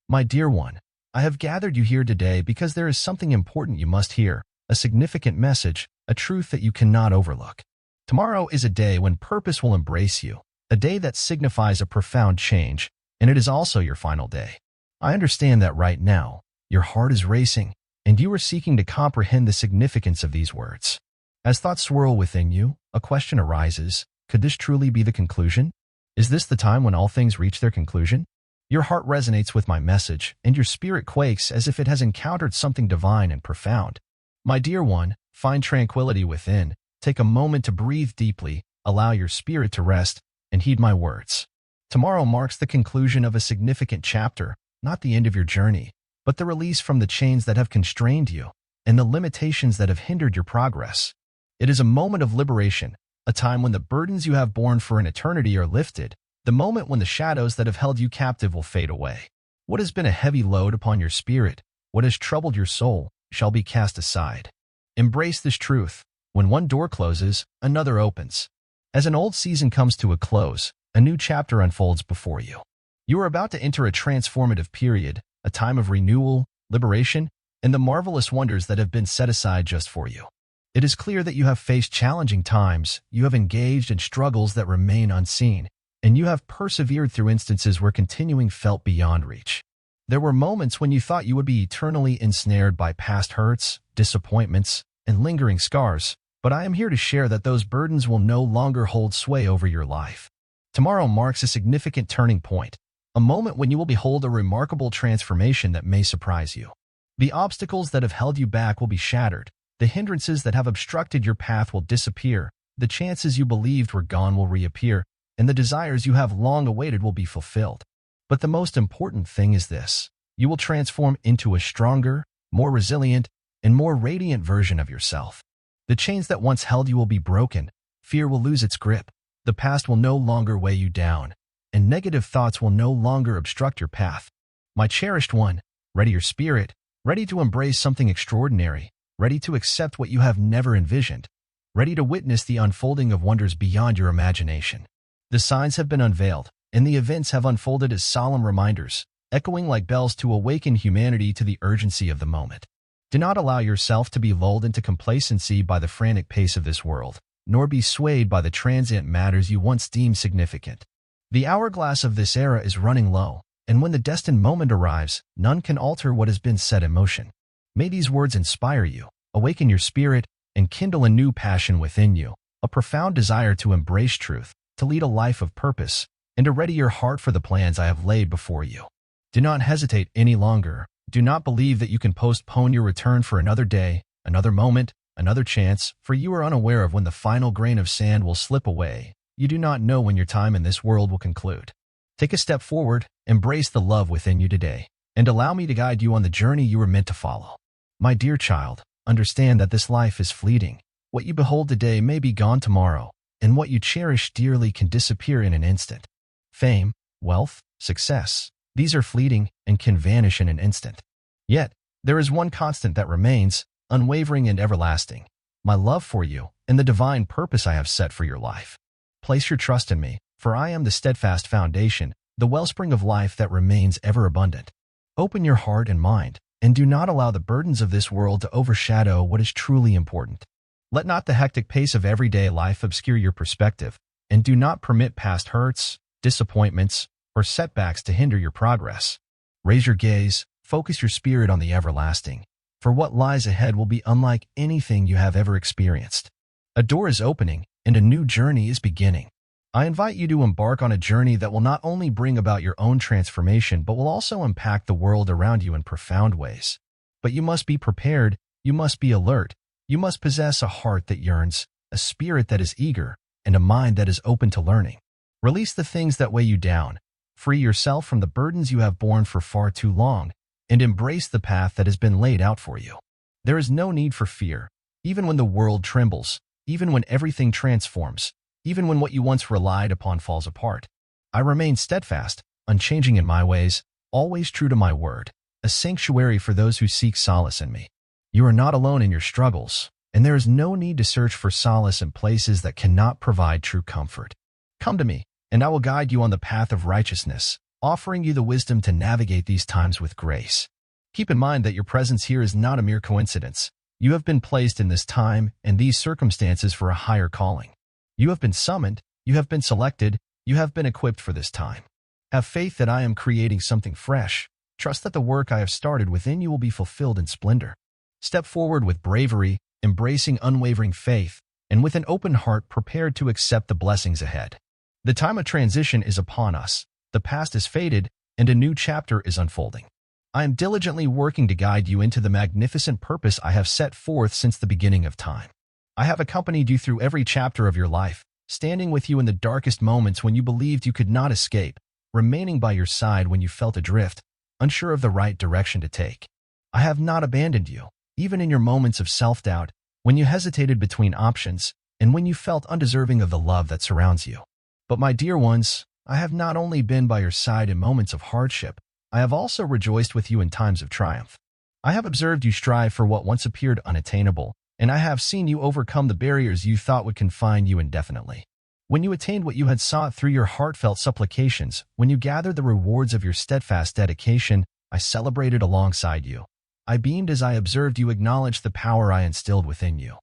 My dear one, I have gathered you here today because there is something important you must hear, a significant message, a truth that you cannot overlook. Tomorrow is a day when purpose will embrace you, a day that signifies a profound change, and it is also your final day. I understand that right now, your heart is racing, and you are seeking to comprehend the significance of these words. As thoughts swirl within you, a question arises: could this truly be the conclusion? Is this the time when all things reach their conclusion? Your heart resonates with my message, and your spirit quakes as if it has encountered something divine and profound. My dear one, find tranquility within, take a moment to breathe deeply, allow your spirit to rest, and heed my words. Tomorrow marks the conclusion of a significant chapter, not the end of your journey, but the release from the chains that have constrained you and the limitations that have hindered your progress. It is a moment of liberation, a time when the burdens you have borne for an eternity are lifted, the moment when the shadows that have held you captive will fade away. What has been a heavy load upon your spirit, what has troubled your soul, shall be cast aside. Embrace this truth: when one door closes, another opens. As an old season comes to a close, a new chapter unfolds before you. You are about to enter a transformative period, a time of renewal, liberation, and the marvelous wonders that have been set aside just for you. It is clear that you have faced challenging times, you have engaged in struggles that remain unseen, and you have persevered through instances where continuing felt beyond reach. There were moments when you thought you would be eternally ensnared by past hurts, disappointments, and lingering scars, but I am here to share that those burdens will no longer hold sway over your life. Tomorrow marks a significant turning point, a moment when you will behold a remarkable transformation that may surprise you. The obstacles that have held you back will be shattered, the hindrances that have obstructed your path will disappear, the chances you believed were gone will reappear, and the desires you have long awaited will be fulfilled. But the most important thing is this: you will transform into a stronger, more resilient, and more radiant version of yourself. The chains that once held you will be broken, fear will lose its grip, the past will no longer weigh you down, and negative thoughts will no longer obstruct your path. My cherished one, ready your spirit, ready to embrace something extraordinary, ready to accept what you have never envisioned, ready to witness the unfolding of wonders beyond your imagination. The signs have been unveiled, and the events have unfolded as solemn reminders, echoing like bells to awaken humanity to the urgency of the moment. Do not allow yourself to be lulled into complacency by the frantic pace of this world, nor be swayed by the transient matters you once deemed significant. The hourglass of this era is running low, and when the destined moment arrives, none can alter what has been set in motion. May these words inspire you, awaken your spirit, and kindle a new passion within you, a profound desire to embrace truth, to lead a life of purpose, and to ready your heart for the plans I have laid before you. Do not hesitate any longer. Do not believe that you can postpone your return for another day, another moment, another chance, for you are unaware of when the final grain of sand will slip away. You do not know when your time in this world will conclude. Take a step forward, embrace the love within you today, and allow me to guide you on the journey you were meant to follow. My dear child, understand that this life is fleeting. What you behold today may be gone tomorrow, and what you cherish dearly can disappear in an instant. Fame, wealth, success, these are fleeting and can vanish in an instant. Yet, there is one constant that remains, unwavering and everlasting: my love for you and the divine purpose I have set for your life. Place your trust in me, for I am the steadfast foundation, the wellspring of life that remains ever abundant. Open your heart and mind, and do not allow the burdens of this world to overshadow what is truly important. Let not the hectic pace of everyday life obscure your perspective, and do not permit past hurts, disappointments, or setbacks to hinder your progress. Raise your gaze, focus your spirit on the everlasting, for what lies ahead will be unlike anything you have ever experienced. A door is opening, and a new journey is beginning. I invite you to embark on a journey that will not only bring about your own transformation, but will also impact the world around you in profound ways. But you must be prepared, you must be alert, you must possess a heart that yearns, a spirit that is eager, and a mind that is open to learning. Release the things that weigh you down, free yourself from the burdens you have borne for far too long, and embrace the path that has been laid out for you. There is no need for fear, even when the world trembles, even when everything transforms, even when what you once relied upon falls apart. I remain steadfast, unchanging in my ways, always true to my word, a sanctuary for those who seek solace in me. You are not alone in your struggles, and there is no need to search for solace in places that cannot provide true comfort. Come to me, and I will guide you on the path of righteousness, offering you the wisdom to navigate these times with grace. Keep in mind that your presence here is not a mere coincidence. You have been placed in this time and these circumstances for a higher calling. You have been summoned, you have been selected, you have been equipped for this time. Have faith that I am creating something fresh. Trust that the work I have started within you will be fulfilled in splendor. Step forward with bravery, embracing unwavering faith, and with an open heart prepared to accept the blessings ahead. The time of transition is upon us. The past is faded, and a new chapter is unfolding. I am diligently working to guide you into the magnificent purpose I have set forth since the beginning of time. I have accompanied you through every chapter of your life, standing with you in the darkest moments when you believed you could not escape, remaining by your side when you felt adrift, unsure of the right direction to take. I have not abandoned you, even in your moments of self-doubt, when you hesitated between options, and when you felt undeserving of the love that surrounds you. But my dear ones, I have not only been by your side in moments of hardship, I have also rejoiced with you in times of triumph. I have observed you strive for what once appeared unattainable, and I have seen you overcome the barriers you thought would confine you indefinitely. When you attained what you had sought through your heartfelt supplications, when you gathered the rewards of your steadfast dedication, I celebrated alongside you. I beamed as I observed you acknowledge the power I instilled within you.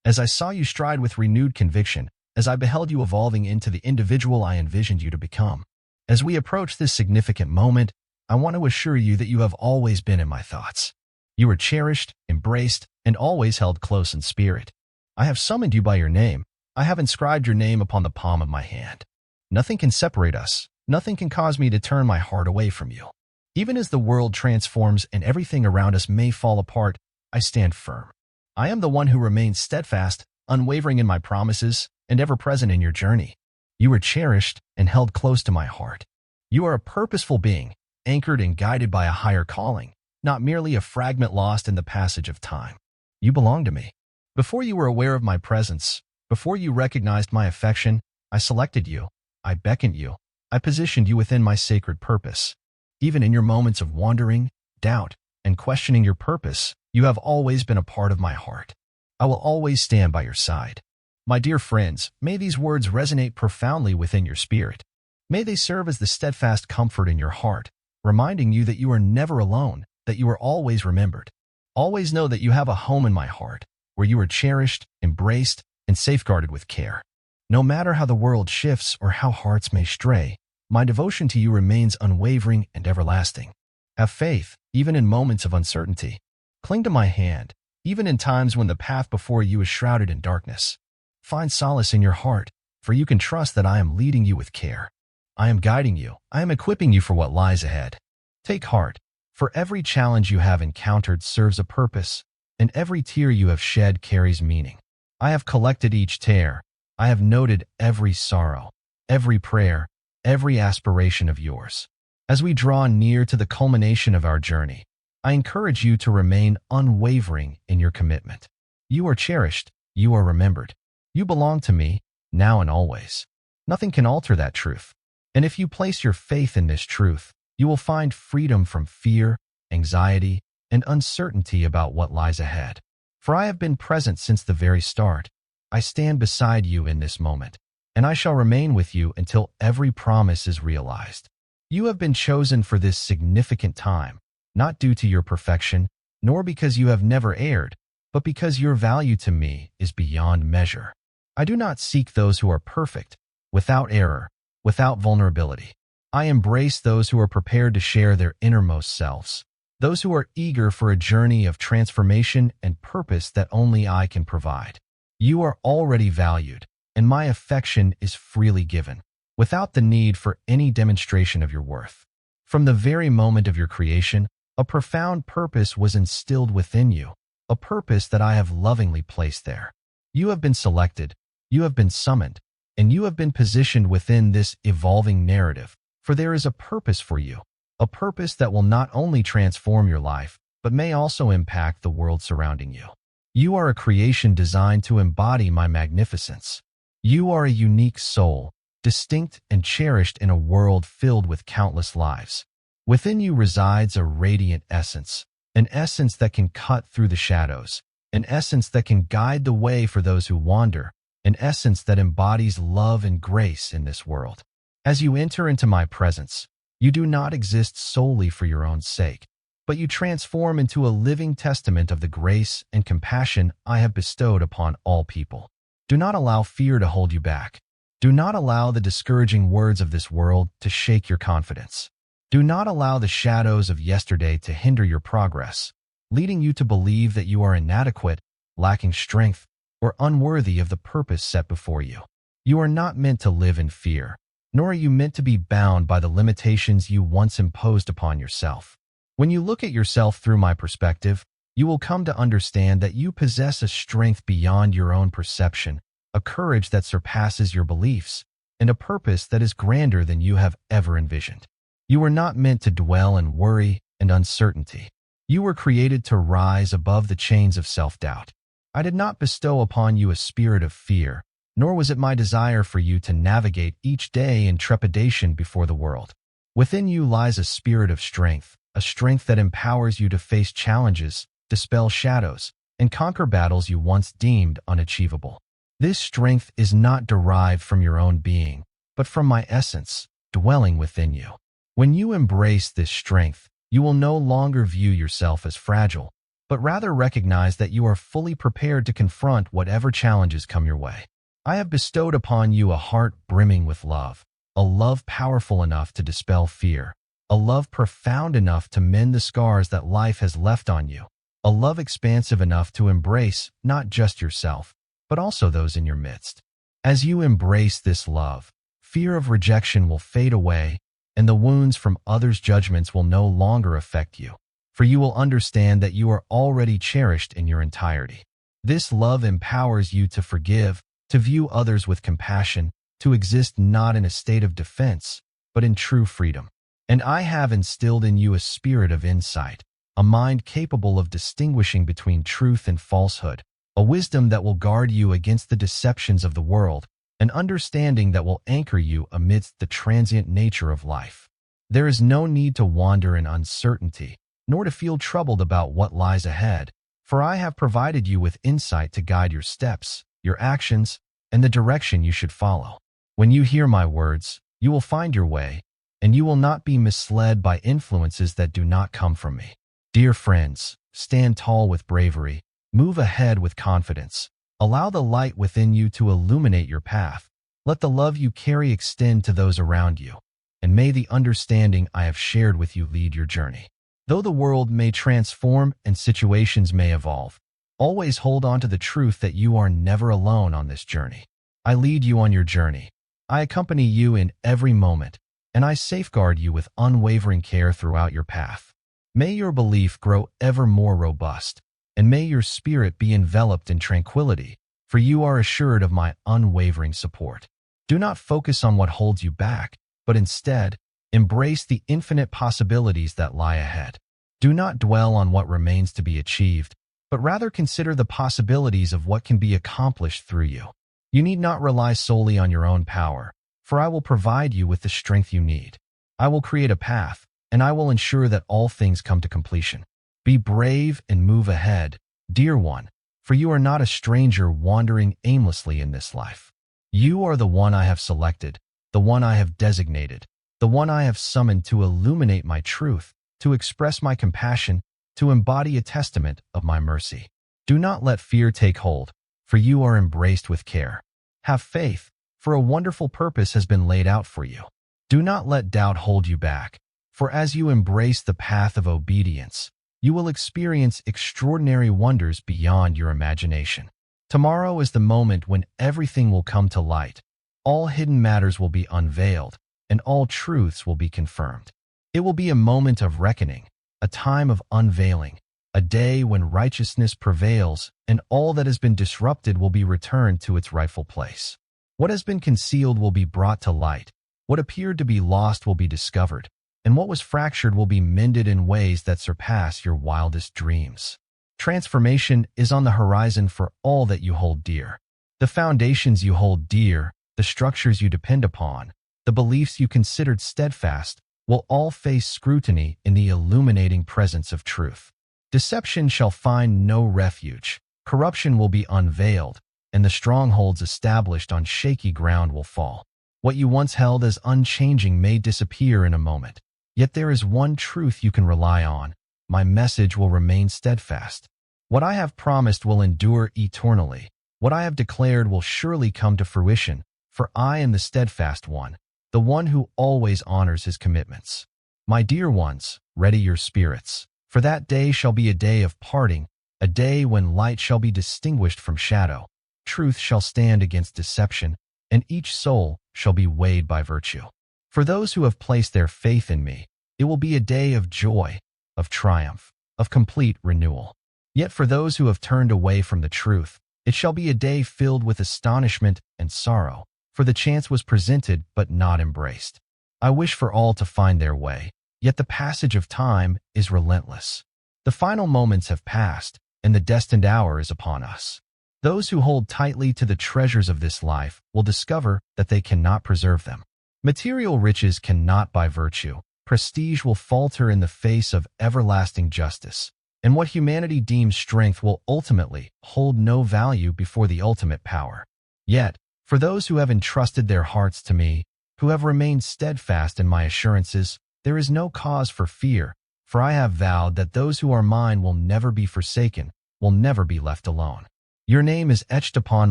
As I saw you stride with renewed conviction, as I beheld you evolving into the individual I envisioned you to become. As we approach this significant moment, I want to assure you that you have always been in my thoughts. You are cherished, embraced, and always held close in spirit. I have summoned you by your name. I have inscribed your name upon the palm of my hand. Nothing can separate us. Nothing can cause me to turn my heart away from you. Even as the world transforms and everything around us may fall apart, I stand firm. I am the one who remains steadfast, unwavering in my promises, and ever present in your journey. You are cherished and held close to my heart. You are a purposeful being, anchored and guided by a higher calling, not merely a fragment lost in the passage of time. You belong to me. Before you were aware of my presence, before you recognized my affection, I selected you, I beckoned you, I positioned you within my sacred purpose. Even in your moments of wandering, doubt, and questioning your purpose, you have always been a part of my heart. I will always stand by your side. My dear friends, may these words resonate profoundly within your spirit. May they serve as the steadfast comfort in your heart, reminding you that you are never alone, that you are always remembered. Always know that you have a home in my heart, where you are cherished, embraced, and safeguarded with care. No matter how the world shifts or how hearts may stray, my devotion to you remains unwavering and everlasting. Have faith, even in moments of uncertainty. Cling to my hand, even in times when the path before you is shrouded in darkness. Find solace in your heart, for you can trust that I am leading you with care. I am guiding you. I am equipping you for what lies ahead. Take heart, for every challenge you have encountered serves a purpose, and every tear you have shed carries meaning. I have collected each tear. I have noted every sorrow, every prayer, every aspiration of yours. As we draw near to the culmination of our journey, I encourage you to remain unwavering in your commitment. You are cherished. You are remembered. You belong to me, now and always. Nothing can alter that truth. And if you place your faith in this truth, you will find freedom from fear, anxiety, and uncertainty about what lies ahead. For I have been present since the very start. I stand beside you in this moment, and I shall remain with you until every promise is realized. You have been chosen for this significant time, not due to your perfection, nor because you have never erred, but because your value to me is beyond measure. I do not seek those who are perfect, without error, without vulnerability. I embrace those who are prepared to share their innermost selves, those who are eager for a journey of transformation and purpose that only I can provide. You are already valued, and my affection is freely given, without the need for any demonstration of your worth. From the very moment of your creation, a profound purpose was instilled within you, a purpose that I have lovingly placed there. You have been selected, you have been summoned, and you have been positioned within this evolving narrative, for there is a purpose for you, a purpose that will not only transform your life, but may also impact the world surrounding you. You are a creation designed to embody my magnificence. You are a unique soul, distinct and cherished in a world filled with countless lives. Within you resides a radiant essence, an essence that can cut through the shadows, an essence that can guide the way for those who wander, an essence that embodies love and grace in this world. As you enter into my presence, You do not exist solely for your own sake, but you transform into a living testament of the grace and compassion I have bestowed upon all people. Do not allow fear to hold you back. Do not allow the discouraging words of this world to shake your confidence. Do not allow the shadows of yesterday to hinder your progress, leading you to believe that you are inadequate, lacking strength, or unworthy of the purpose set before you. You are not meant to live in fear, nor are you meant to be bound by the limitations you once imposed upon yourself. When you look at yourself through my perspective, you will come to understand that you possess a strength beyond your own perception, a courage that surpasses your beliefs, and a purpose that is grander than you have ever envisioned. You were not meant to dwell in worry and uncertainty. You were created to rise above the chains of self-doubt. I did not bestow upon you a spirit of fear, nor was it my desire for you to navigate each day in trepidation before the world. Within you lies a spirit of strength, a strength that empowers you to face challenges, dispel shadows, and conquer battles you once deemed unachievable. This strength is not derived from your own being, but from my essence, dwelling within you. When you embrace this strength, you will no longer view yourself as fragile, but rather recognize that you are fully prepared to confront whatever challenges come your way. I have bestowed upon you a heart brimming with love, a love powerful enough to dispel fear, a love profound enough to mend the scars that life has left on you, a love expansive enough to embrace not just yourself, but also those in your midst. As you embrace this love, fear of rejection will fade away, and the wounds from others' judgments will no longer affect you, for you will understand that you are already cherished in your entirety. This love empowers you to forgive, to view others with compassion, to exist not in a state of defense, but in true freedom. And I have instilled in you a spirit of insight, a mind capable of distinguishing between truth and falsehood, a wisdom that will guard you against the deceptions of the world, an understanding that will anchor you amidst the transient nature of life. There is no need to wander in uncertainty, nor to feel troubled about what lies ahead, for I have provided you with insight to guide your steps, your actions, and the direction you should follow. When you hear my words, you will find your way, and you will not be misled by influences that do not come from me. Dear friends, stand tall with bravery, move ahead with confidence. Allow the light within you to illuminate your path. Let the love you carry extend to those around you, and may the understanding I have shared with you lead your journey. Though the world may transform and situations may evolve, always hold on to the truth that you are never alone on this journey. I lead you on your journey. I accompany you in every moment, and I safeguard you with unwavering care throughout your path. May your belief grow ever more robust, and may your spirit be enveloped in tranquility, for you are assured of my unwavering support. Do not focus on what holds you back, but instead, embrace the infinite possibilities that lie ahead. Do not dwell on what remains to be achieved, but rather consider the possibilities of what can be accomplished through you. You need not rely solely on your own power, for I will provide you with the strength you need. I will create a path, and I will ensure that all things come to completion. Be brave and move ahead, dear one, for you are not a stranger wandering aimlessly in this life. You are the one I have selected, the one I have designated, the one I have summoned to illuminate my truth, to express my compassion, to embody a testament of my mercy. Do not let fear take hold, for you are embraced with care. Have faith, for a wonderful purpose has been laid out for you. Do not let doubt hold you back, for as you embrace the path of obedience, you will experience extraordinary wonders beyond your imagination. Tomorrow is the moment when everything will come to light. All hidden matters will be unveiled, and all truths will be confirmed. It will be a moment of reckoning, a time of unveiling, a day when righteousness prevails and all that has been disrupted will be returned to its rightful place. What has been concealed will be brought to light, what appeared to be lost will be discovered, and what was fractured will be mended in ways that surpass your wildest dreams. Transformation is on the horizon for all that you hold dear. The foundations you hold dear, the structures you depend upon, the beliefs you considered steadfast, will all face scrutiny in the illuminating presence of truth. Deception shall find no refuge, corruption will be unveiled, and the strongholds established on shaky ground will fall. What you once held as unchanging may disappear in a moment, Yet there is one truth you can rely on. My message will remain steadfast. What I have promised will endure eternally. What I have declared will surely come to fruition, for I am the steadfast one, the one who always honors his commitments. My dear ones, ready your spirits, for that day shall be a day of parting, a day when light shall be distinguished from shadow, truth shall stand against deception, and each soul shall be weighed by virtue. For those who have placed their faith in me, it will be a day of joy, of triumph, of complete renewal. Yet for those who have turned away from the truth, it shall be a day filled with astonishment and sorrow, for the chance was presented but not embraced. I wish for all to find their way, yet the passage of time is relentless. The final moments have passed, and the destined hour is upon us. Those who hold tightly to the treasures of this life will discover that they cannot preserve them. Material riches cannot buy virtue. Prestige will falter in the face of everlasting justice, and what humanity deems strength will ultimately hold no value before the ultimate power. Yet, for those who have entrusted their hearts to me, who have remained steadfast in my assurances, there is no cause for fear, for I have vowed that those who are mine will never be forsaken, will never be left alone. Your name is etched upon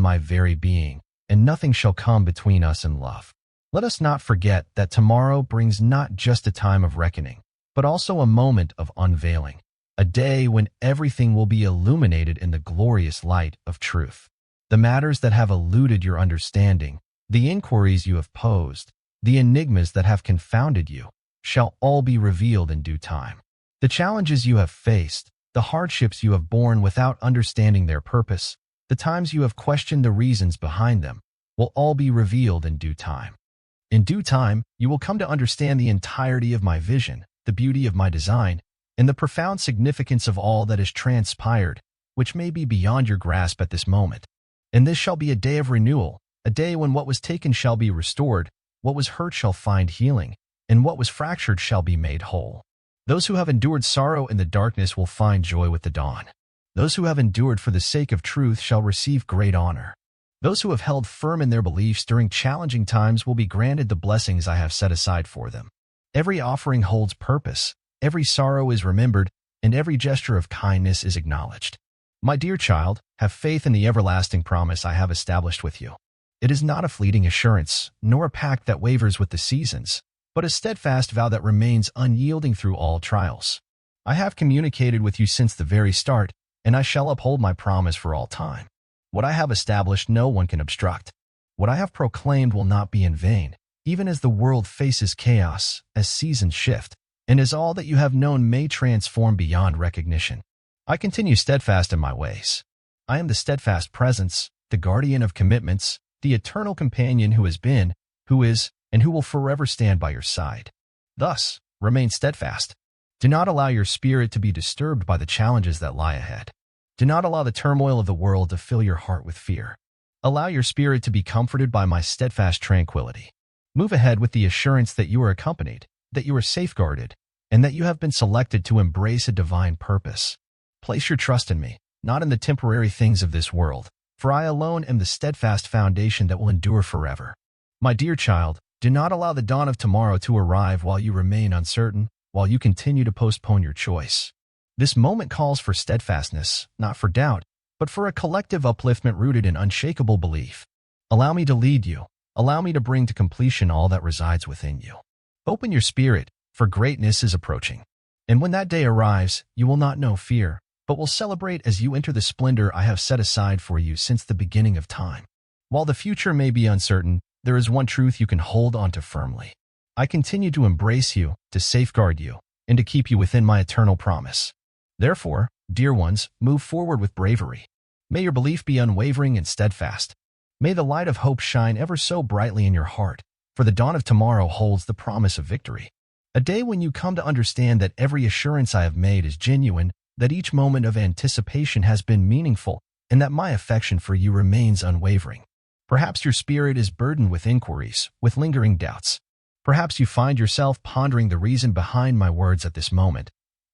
my very being, and nothing shall come between us and love. Let us not forget that tomorrow brings not just a time of reckoning, but also a moment of unveiling, a day when everything will be illuminated in the glorious light of truth. The matters that have eluded your understanding, the inquiries you have posed, the enigmas that have confounded you, shall all be revealed in due time. The challenges you have faced, the hardships you have borne without understanding their purpose, the times you have questioned the reasons behind them, will all be revealed in due time. In due time, you will come to understand the entirety of my vision, the beauty of my design, and the profound significance of all that has transpired, which may be beyond your grasp at this moment. And this shall be a day of renewal, a day when what was taken shall be restored, what was hurt shall find healing, and what was fractured shall be made whole. Those who have endured sorrow in the darkness will find joy with the dawn. Those who have endured for the sake of truth shall receive great honor. Those who have held firm in their beliefs during challenging times will be granted the blessings I have set aside for them. Every offering holds purpose, every sorrow is remembered, and every gesture of kindness is acknowledged. My dear child, have faith in the everlasting promise I have established with you. It is not a fleeting assurance, nor a pact that wavers with the seasons, but a steadfast vow that remains unyielding through all trials. I have communicated with you since the very start, and I shall uphold my promise for all time. What I have established no one can obstruct. What I have proclaimed will not be in vain, even as the world faces chaos, as seasons shift, and as all that you have known may transform beyond recognition. I continue steadfast in my ways. I am the steadfast presence, the guardian of commitments, the eternal companion who has been, who is, and who will forever stand by your side. Thus, remain steadfast. Do not allow your spirit to be disturbed by the challenges that lie ahead. Do not allow the turmoil of the world to fill your heart with fear. Allow your spirit to be comforted by my steadfast tranquility. Move ahead with the assurance that you are accompanied, that you are safeguarded, and that you have been selected to embrace a divine purpose. Place your trust in me, not in the temporary things of this world, for I alone am the steadfast foundation that will endure forever. My dear child, do not allow the dawn of tomorrow to arrive while you remain uncertain, while you continue to postpone your choice. This moment calls for steadfastness, not for doubt, but for a collective upliftment rooted in unshakable belief. Allow me to lead you. Allow me to bring to completion all that resides within you. Open your spirit, for greatness is approaching. And when that day arrives, you will not know fear, but will celebrate as you enter the splendor I have set aside for you since the beginning of time. While the future may be uncertain, there is one truth you can hold onto firmly. I continue to embrace you, to safeguard you, and to keep you within my eternal promise. Therefore, dear ones, move forward with bravery. May your belief be unwavering and steadfast. May the light of hope shine ever so brightly in your heart, for the dawn of tomorrow holds the promise of victory. A day when you come to understand that every assurance I have made is genuine, that each moment of anticipation has been meaningful, and that my affection for you remains unwavering. Perhaps your spirit is burdened with inquiries, with lingering doubts. Perhaps you find yourself pondering the reason behind my words at this moment,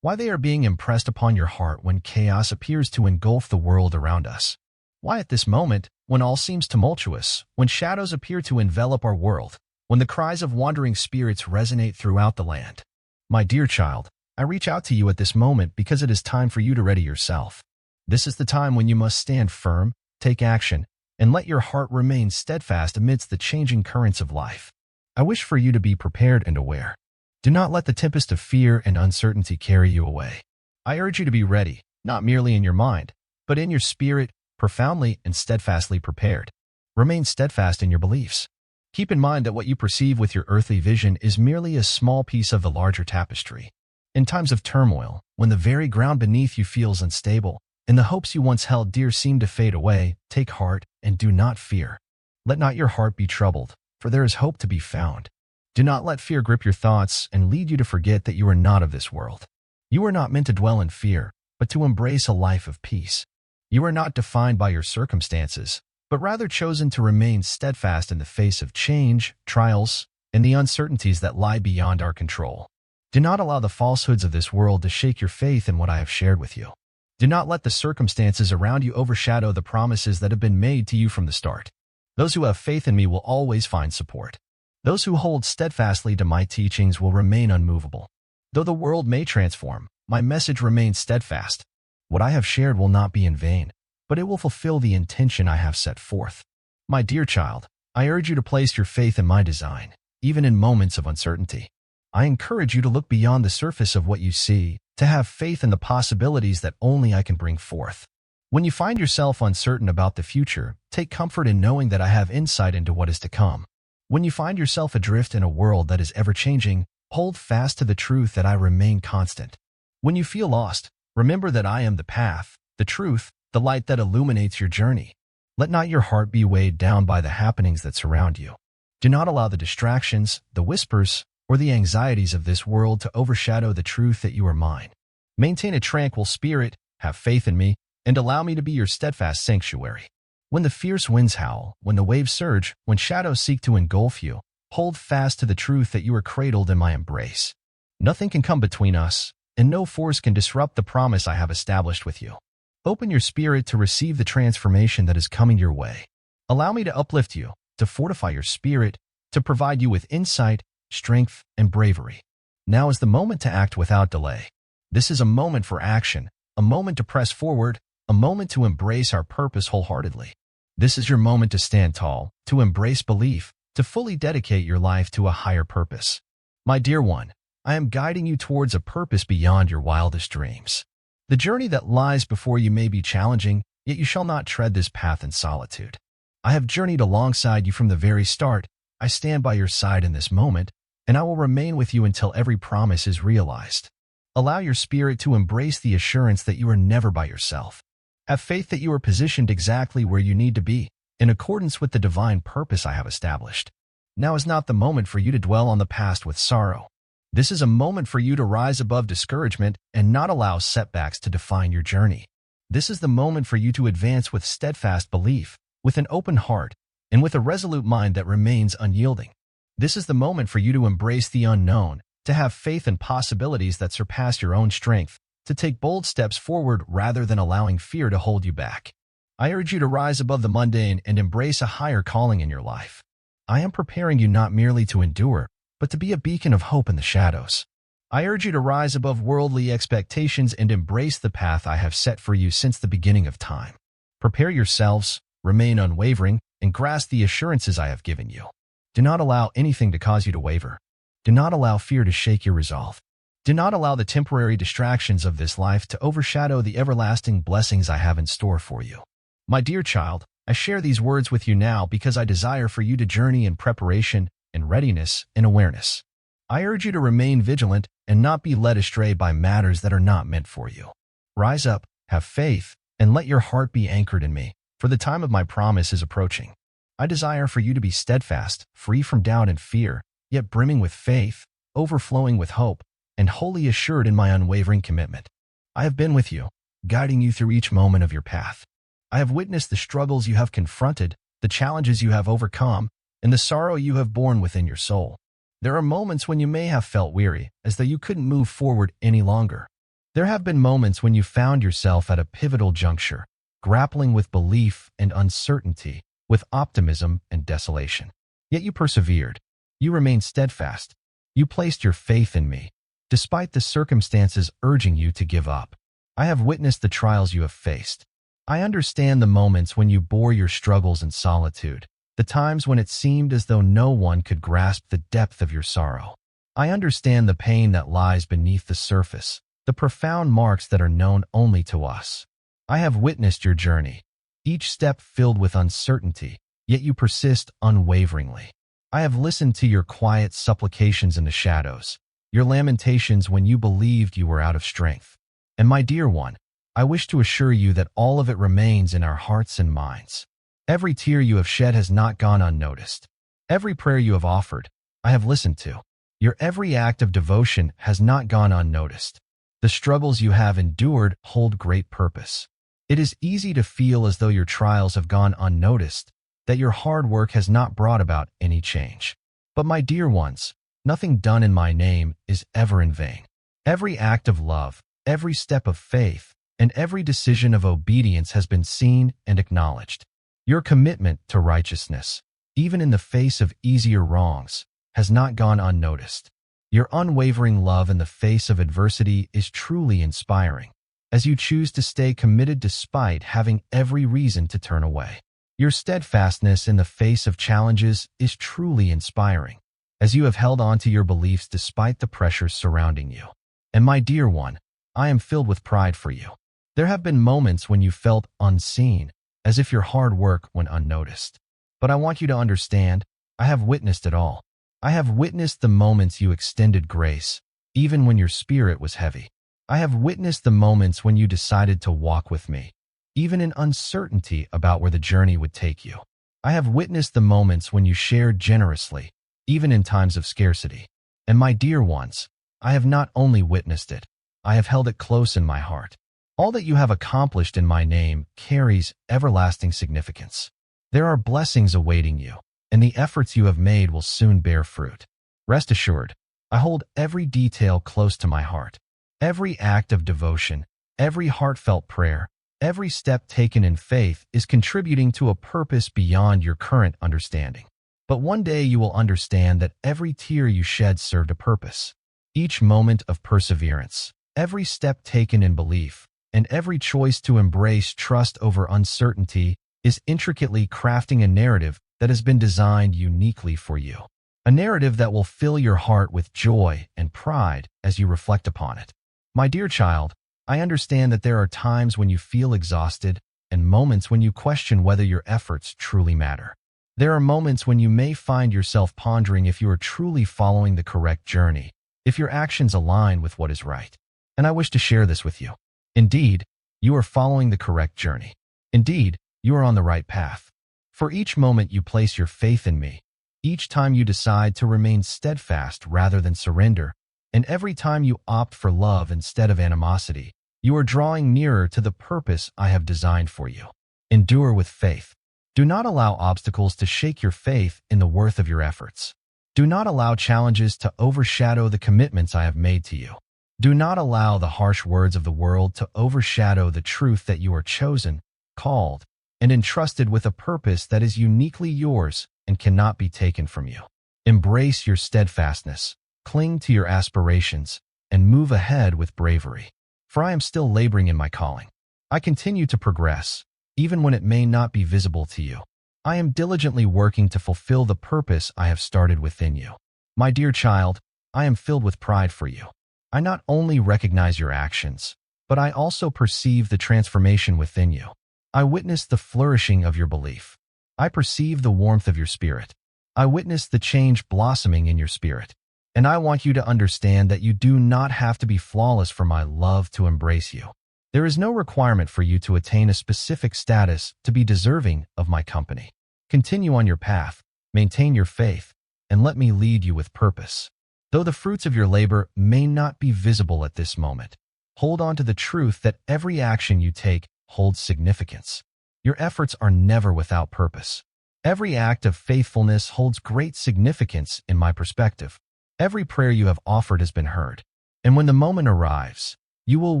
why they are being impressed upon your heart when chaos appears to engulf the world around us. Why at this moment, when all seems tumultuous, when shadows appear to envelop our world, when the cries of wandering spirits resonate throughout the land. My dear child, I reach out to you at this moment because it is time for you to ready yourself. This is the time when you must stand firm, take action, and let your heart remain steadfast amidst the changing currents of life. I wish for you to be prepared and aware. Do not let the tempest of fear and uncertainty carry you away. I urge you to be ready, not merely in your mind, but in your spirit, profoundly and steadfastly prepared. Remain steadfast in your beliefs. Keep in mind that what you perceive with your earthly vision is merely a small piece of the larger tapestry. In times of turmoil, when the very ground beneath you feels unstable, and the hopes you once held dear seem to fade away, take heart and do not fear. Let not your heart be troubled, for there is hope to be found. Do not let fear grip your thoughts and lead you to forget that you are not of this world. You are not meant to dwell in fear, but to embrace a life of peace. You are not defined by your circumstances, but rather chosen to remain steadfast in the face of change, trials, and the uncertainties that lie beyond our control. Do not allow the falsehoods of this world to shake your faith in what I have shared with you. Do not let the circumstances around you overshadow the promises that have been made to you from the start. Those who have faith in me will always find support. Those who hold steadfastly to my teachings will remain unmovable. Though the world may transform, my message remains steadfast. What I have shared will not be in vain, but it will fulfill the intention I have set forth. My dear child, I urge you to place your faith in my design, even in moments of uncertainty. I encourage you to look beyond the surface of what you see, to have faith in the possibilities that only I can bring forth. When you find yourself uncertain about the future, take comfort in knowing that I have insight into what is to come. When you find yourself adrift in a world that is ever-changing, hold fast to the truth that I remain constant. When you feel lost, remember that I am the path, the truth, the light that illuminates your journey. Let not your heart be weighed down by the happenings that surround you. Do not allow the distractions, the whispers, or the anxieties of this world to overshadow the truth that you are mine. Maintain a tranquil spirit, have faith in me, and allow me to be your steadfast sanctuary. When the fierce winds howl, when the waves surge, when shadows seek to engulf you, hold fast to the truth that you are cradled in my embrace. Nothing can come between us, and no force can disrupt the promise I have established with you. Open your spirit to receive the transformation that is coming your way. Allow me to uplift you, to fortify your spirit, to provide you with insight, strength, and bravery. Now is the moment to act without delay. This is a moment for action, a moment to press forward, a moment to embrace our purpose wholeheartedly. This is your moment to stand tall, to embrace belief, to fully dedicate your life to a higher purpose. My dear one, I am guiding you towards a purpose beyond your wildest dreams. The journey that lies before you may be challenging, yet you shall not tread this path in solitude. I have journeyed alongside you from the very start. I stand by your side in this moment, and I will remain with you until every promise is realized. Allow your spirit to embrace the assurance that you are never by yourself. Have faith that you are positioned exactly where you need to be, in accordance with the divine purpose I have established. Now is not the moment for you to dwell on the past with sorrow. This is a moment for you to rise above discouragement and not allow setbacks to define your journey. This is the moment for you to advance with steadfast belief, with an open heart, and with a resolute mind that remains unyielding. This is the moment for you to embrace the unknown, to have faith in possibilities that surpass your own strength, to take bold steps forward rather than allowing fear to hold you back. I urge you to rise above the mundane and embrace a higher calling in your life. I am preparing you not merely to endure, but to be a beacon of hope in the shadows. I urge you to rise above worldly expectations and embrace the path I have set for you since the beginning of time. Prepare yourselves, remain unwavering, and grasp the assurances I have given you. Do not allow anything to cause you to waver. Do not allow fear to shake your resolve. Do not allow the temporary distractions of this life to overshadow the everlasting blessings I have in store for you. My dear child, I share these words with you now because I desire for you to journey in preparation, in readiness, and awareness. I urge you to remain vigilant and not be led astray by matters that are not meant for you. Rise up, have faith, and let your heart be anchored in me, for the time of my promise is approaching. I desire for you to be steadfast, free from doubt and fear, yet brimming with faith, overflowing with hope, and wholly assured in my unwavering commitment. I have been with you, guiding you through each moment of your path. I have witnessed the struggles you have confronted, the challenges you have overcome, and the sorrow you have borne within your soul. There are moments when you may have felt weary, as though you couldn't move forward any longer. There have been moments when you found yourself at a pivotal juncture, grappling with belief and uncertainty, with optimism and desolation. Yet you persevered. You remained steadfast. You placed your faith in me. despite the circumstances urging you to give up. I have witnessed the trials you have faced. I understand the moments when you bore your struggles in solitude, the times when it seemed as though no one could grasp the depth of your sorrow. I understand the pain that lies beneath the surface, the profound marks that are known only to us. I have witnessed your journey, each step filled with uncertainty, yet you persist unwaveringly. I have listened to your quiet supplications in the shadows, your lamentations when you believed you were out of strength. And my dear one, I wish to assure you that all of it remains in our hearts and minds. Every tear you have shed has not gone unnoticed. Every prayer you have offered, I have listened to. Your every act of devotion has not gone unnoticed. The struggles you have endured hold great purpose. It is easy to feel as though your trials have gone unnoticed, that your hard work has not brought about any change. But my dear ones, nothing done in my name is ever in vain. Every act of love, every step of faith, and every decision of obedience has been seen and acknowledged. Your commitment to righteousness, even in the face of easier wrongs, has not gone unnoticed. Your unwavering love in the face of adversity is truly inspiring, as you choose to stay committed despite having every reason to turn away. Your steadfastness in the face of challenges is truly inspiring, as you have held on to your beliefs despite the pressures surrounding you. And my dear one, I am filled with pride for you. There have been moments when you felt unseen, as if your hard work went unnoticed. But I want you to understand, I have witnessed it all. I have witnessed the moments you extended grace, even when your spirit was heavy. I have witnessed the moments when you decided to walk with me, even in uncertainty about where the journey would take you. I have witnessed the moments when you shared generously, even in times of scarcity. And my dear ones, I have not only witnessed it, I have held it close in my heart. All that you have accomplished in my name carries everlasting significance. There are blessings awaiting you, and the efforts you have made will soon bear fruit. Rest assured, I hold every detail close to my heart. Every act of devotion, every heartfelt prayer, every step taken in faith is contributing to a purpose beyond your current understanding. But one day you will understand that every tear you shed served a purpose. Each moment of perseverance, every step taken in belief, and every choice to embrace trust over uncertainty is intricately crafting a narrative that has been designed uniquely for you. A narrative that will fill your heart with joy and pride as you reflect upon it. My dear child, I understand that there are times when you feel exhausted and moments when you question whether your efforts truly matter. There are moments when you may find yourself pondering if you are truly following the correct journey, if your actions align with what is right. And I wish to share this with you. Indeed, you are following the correct journey. Indeed, you are on the right path. For each moment you place your faith in me, each time you decide to remain steadfast rather than surrender, and every time you opt for love instead of animosity, you are drawing nearer to the purpose I have designed for you. Endure with faith. Do not allow obstacles to shake your faith in the worth of your efforts. Do not allow challenges to overshadow the commitments I have made to you. Do not allow the harsh words of the world to overshadow the truth that you are chosen, called, and entrusted with a purpose that is uniquely yours and cannot be taken from you. Embrace your steadfastness, cling to your aspirations, and move ahead with bravery. For I am still laboring in my calling. I continue to progress, even when it may not be visible to you. I am diligently working to fulfill the purpose I have started within you. My dear child, I am filled with pride for you. I not only recognize your actions, but I also perceive the transformation within you. I witness the flourishing of your belief. I perceive the warmth of your spirit. I witness the change blossoming in your spirit. And I want you to understand that you do not have to be flawless for my love to embrace you. There is no requirement for you to attain a specific status to be deserving of my company. Continue on your path, maintain your faith, and let me lead you with purpose. Though the fruits of your labor may not be visible at this moment, hold on to the truth that every action you take holds significance. Your efforts are never without purpose. Every act of faithfulness holds great significance in my perspective. Every prayer you have offered has been heard. And when the moment arrives, you will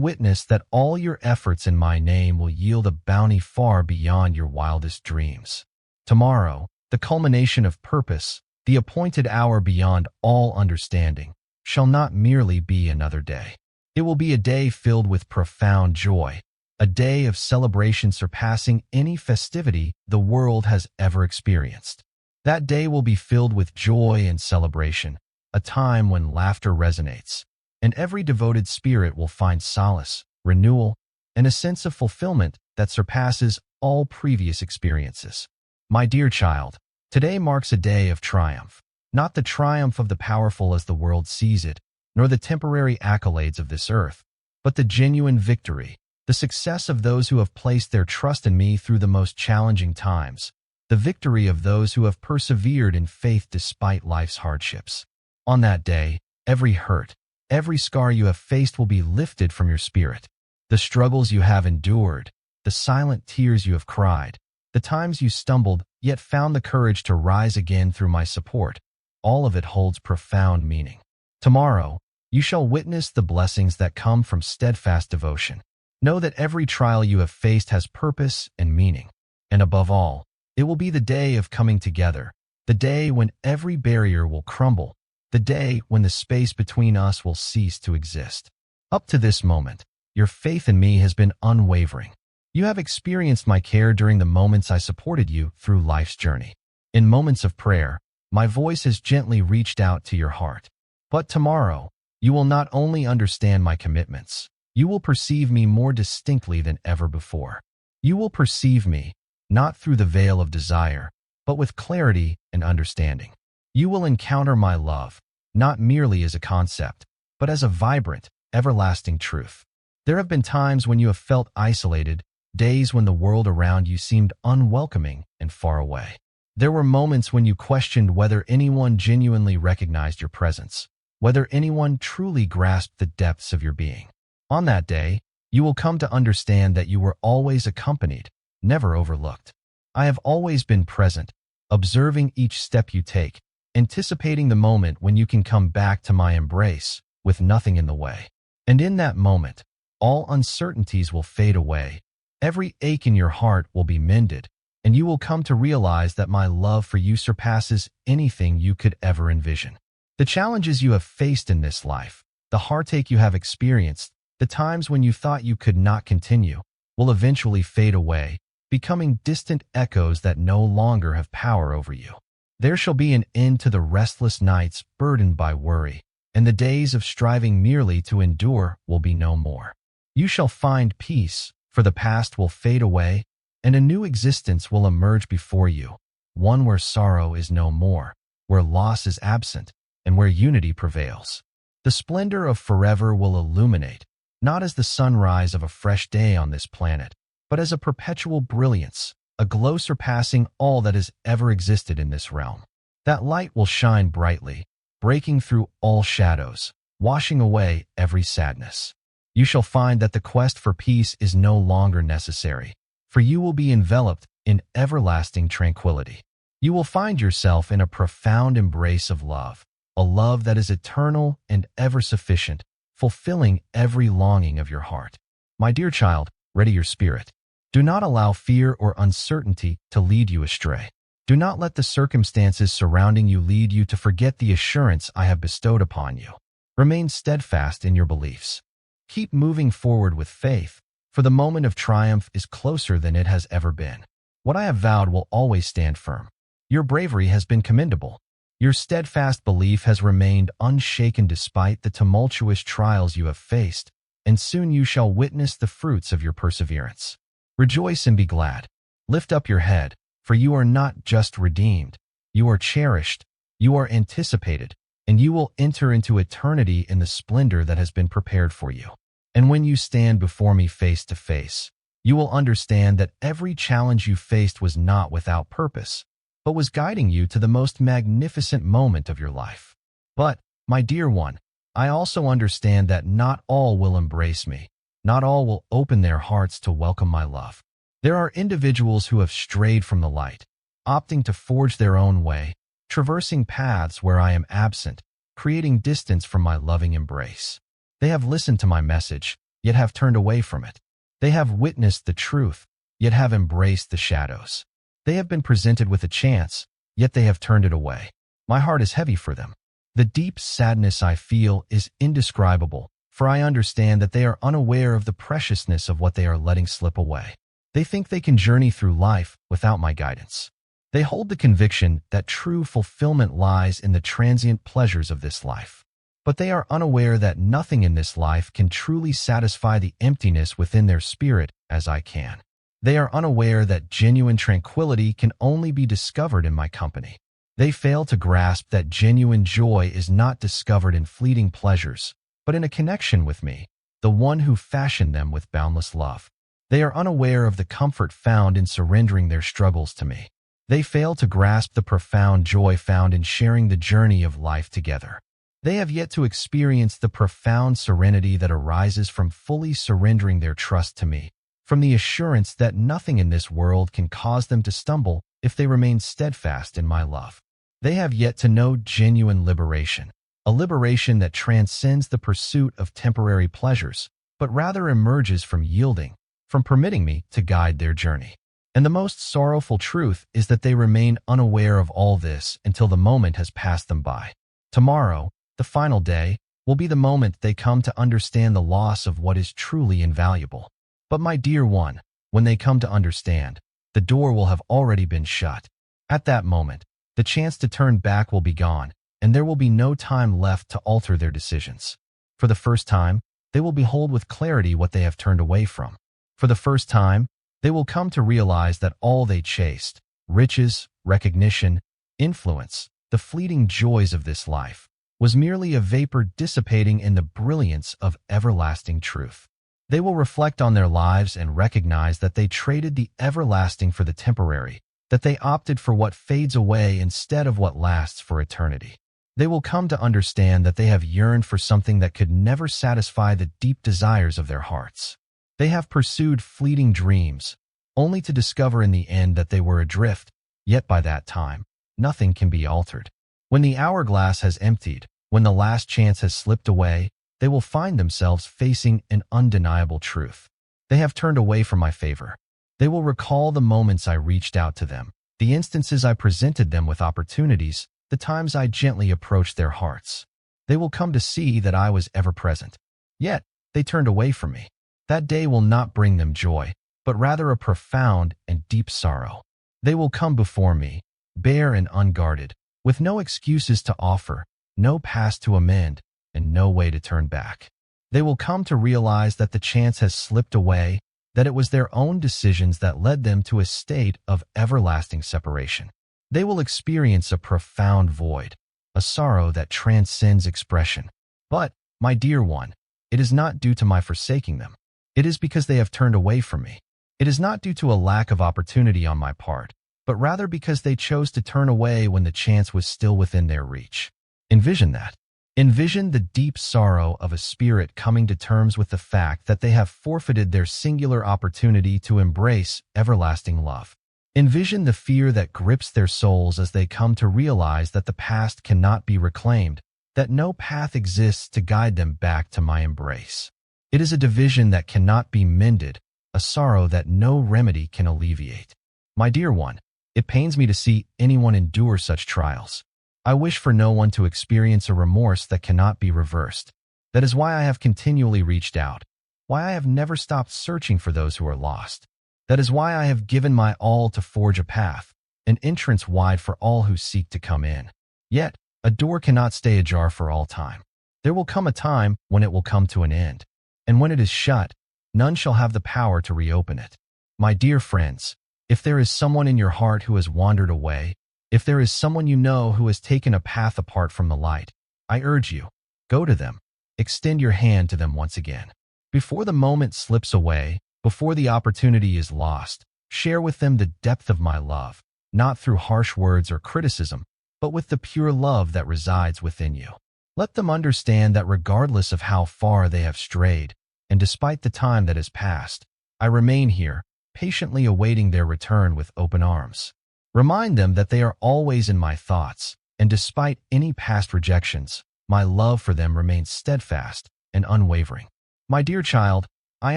witness that all your efforts in my name will yield a bounty far beyond your wildest dreams. Tomorrow, the culmination of purpose, the appointed hour beyond all understanding, shall not merely be another day. It will be a day filled with profound joy, a day of celebration surpassing any festivity the world has ever experienced. That day will be filled with joy and celebration, a time when laughter resonates, and every devoted spirit will find solace, renewal, and a sense of fulfillment that surpasses all previous experiences. My dear child, today marks a day of triumph, not the triumph of the powerful as the world sees it, nor the temporary accolades of this earth, but the genuine victory, the success of those who have placed their trust in me through the most challenging times, the victory of those who have persevered in faith despite life's hardships. On that day, every hurt, every scar you have faced will be lifted from your spirit. The struggles you have endured, the silent tears you have cried, the times you stumbled yet found the courage to rise again through my support, all of it holds profound meaning. Tomorrow, you shall witness the blessings that come from steadfast devotion. Know that every trial you have faced has purpose and meaning. And above all, it will be the day of coming together, the day when every barrier will crumble, the day when the space between us will cease to exist. Up to this moment, your faith in me has been unwavering. You have experienced my care during the moments I supported you through life's journey. In moments of prayer, my voice has gently reached out to your heart. But tomorrow, you will not only understand my commitments, you will perceive me more distinctly than ever before. You will perceive me, not through the veil of desire, but with clarity and understanding. You will encounter my love, not merely as a concept, but as a vibrant, everlasting truth. There have been times when you have felt isolated, days when the world around you seemed unwelcoming and far away. There were moments when you questioned whether anyone genuinely recognized your presence, whether anyone truly grasped the depths of your being. On that day, you will come to understand that you were always accompanied, never overlooked. I have always been present, observing each step you take, anticipating the moment when you can come back to my embrace with nothing in the way. And in that moment, all uncertainties will fade away, every ache in your heart will be mended, and you will come to realize that my love for you surpasses anything you could ever envision. The challenges you have faced in this life, the heartache you have experienced, the times when you thought you could not continue, will eventually fade away, becoming distant echoes that no longer have power over you. There shall be an end to the restless nights burdened by worry, and the days of striving merely to endure will be no more. You shall find peace, for the past will fade away, and a new existence will emerge before you, one where sorrow is no more, where loss is absent, and where unity prevails. The splendor of forever will illuminate, not as the sunrise of a fresh day on this planet, but as a perpetual brilliance, a glow surpassing all that has ever existed in this realm. That light will shine brightly, breaking through all shadows, washing away every sadness. You shall find that the quest for peace is no longer necessary, for you will be enveloped in everlasting tranquility. You will find yourself in a profound embrace of love, a love that is eternal and ever-sufficient, fulfilling every longing of your heart. My dear child, ready your spirit. Do not allow fear or uncertainty to lead you astray. Do not let the circumstances surrounding you lead you to forget the assurance I have bestowed upon you. Remain steadfast in your beliefs. Keep moving forward with faith, for the moment of triumph is closer than it has ever been. What I have vowed will always stand firm. Your bravery has been commendable. Your steadfast belief has remained unshaken despite the tumultuous trials you have faced, and soon you shall witness the fruits of your perseverance. Rejoice and be glad. Lift up your head, for you are not just redeemed, you are cherished, you are anticipated, and you will enter into eternity in the splendor that has been prepared for you. And when you stand before me face to face, you will understand that every challenge you faced was not without purpose, but was guiding you to the most magnificent moment of your life. But, my dear one, I also understand that not all will embrace me. Not all will open their hearts to welcome my love. There are individuals who have strayed from the light, opting to forge their own way, traversing paths where I am absent, creating distance from my loving embrace. They have listened to my message, yet have turned away from it. They have witnessed the truth, yet have embraced the shadows. They have been presented with a chance, yet they have turned it away. My heart is heavy for them. The deep sadness I feel is indescribable, for I understand that they are unaware of the preciousness of what they are letting slip away. They think they can journey through life without my guidance. They hold the conviction that true fulfillment lies in the transient pleasures of this life. But they are unaware that nothing in this life can truly satisfy the emptiness within their spirit as I can. They are unaware that genuine tranquility can only be discovered in my company. They fail to grasp that genuine joy is not discovered in fleeting pleasures, but in a connection with me, the one who fashioned them with boundless love. They are unaware of the comfort found in surrendering their struggles to me. They fail to grasp the profound joy found in sharing the journey of life together. They have yet to experience the profound serenity that arises from fully surrendering their trust to me, from the assurance that nothing in this world can cause them to stumble if they remain steadfast in my love. They have yet to know genuine liberation, a liberation that transcends the pursuit of temporary pleasures, but rather emerges from yielding, from permitting me to guide their journey. And the most sorrowful truth is that they remain unaware of all this until the moment has passed them by. Tomorrow, the final day, will be the moment they come to understand the loss of what is truly invaluable. But my dear one, when they come to understand, the door will have already been shut. At that moment, the chance to turn back will be gone, and there will be no time left to alter their decisions. For the first time, they will behold with clarity what they have turned away from. For the first time, they will come to realize that all they chased, riches, recognition, influence, the fleeting joys of this life, was merely a vapor dissipating in the brilliance of everlasting truth. They will reflect on their lives and recognize that they traded the everlasting for the temporary, that they opted for what fades away instead of what lasts for eternity. They will come to understand that they have yearned for something that could never satisfy the deep desires of their hearts. They have pursued fleeting dreams, only to discover in the end that they were adrift, yet by that time, nothing can be altered. When the hourglass has emptied, when the last chance has slipped away, they will find themselves facing an undeniable truth. They have turned away from my favor. They will recall the moments I reached out to them, the instances I presented them with opportunities, the times I gently approached their hearts. They will come to see that I was ever present. Yet, they turned away from me. That day will not bring them joy, but rather a profound and deep sorrow. They will come before me, bare and unguarded, with no excuses to offer, no past to amend, and no way to turn back. They will come to realize that the chance has slipped away, that it was their own decisions that led them to a state of everlasting separation. They will experience a profound void, a sorrow that transcends expression. But, my dear one, it is not due to my forsaking them. It is because they have turned away from me. It is not due to a lack of opportunity on my part, but rather because they chose to turn away when the chance was still within their reach. Envision that. Envision the deep sorrow of a spirit coming to terms with the fact that they have forfeited their singular opportunity to embrace everlasting love. Envision the fear that grips their souls as they come to realize that the past cannot be reclaimed, that no path exists to guide them back to my embrace. It is a division that cannot be mended, a sorrow that no remedy can alleviate. My dear one, it pains me to see anyone endure such trials. I wish for no one to experience a remorse that cannot be reversed. That is why I have continually reached out, why I have never stopped searching for those who are lost. That is why I have given my all to forge a path, an entrance wide for all who seek to come in. Yet, a door cannot stay ajar for all time. There will come a time when it will come to an end, and when it is shut, none shall have the power to reopen it. My dear friends, if there is someone in your heart who has wandered away, if there is someone you know who has taken a path apart from the light, I urge you, go to them, extend your hand to them once again. Before the moment slips away, before the opportunity is lost, share with them the depth of my love, not through harsh words or criticism, but with the pure love that resides within you. Let them understand that regardless of how far they have strayed, and despite the time that has passed, I remain here, patiently awaiting their return with open arms. Remind them that they are always in my thoughts, and despite any past rejections, my love for them remains steadfast and unwavering. My dear child, I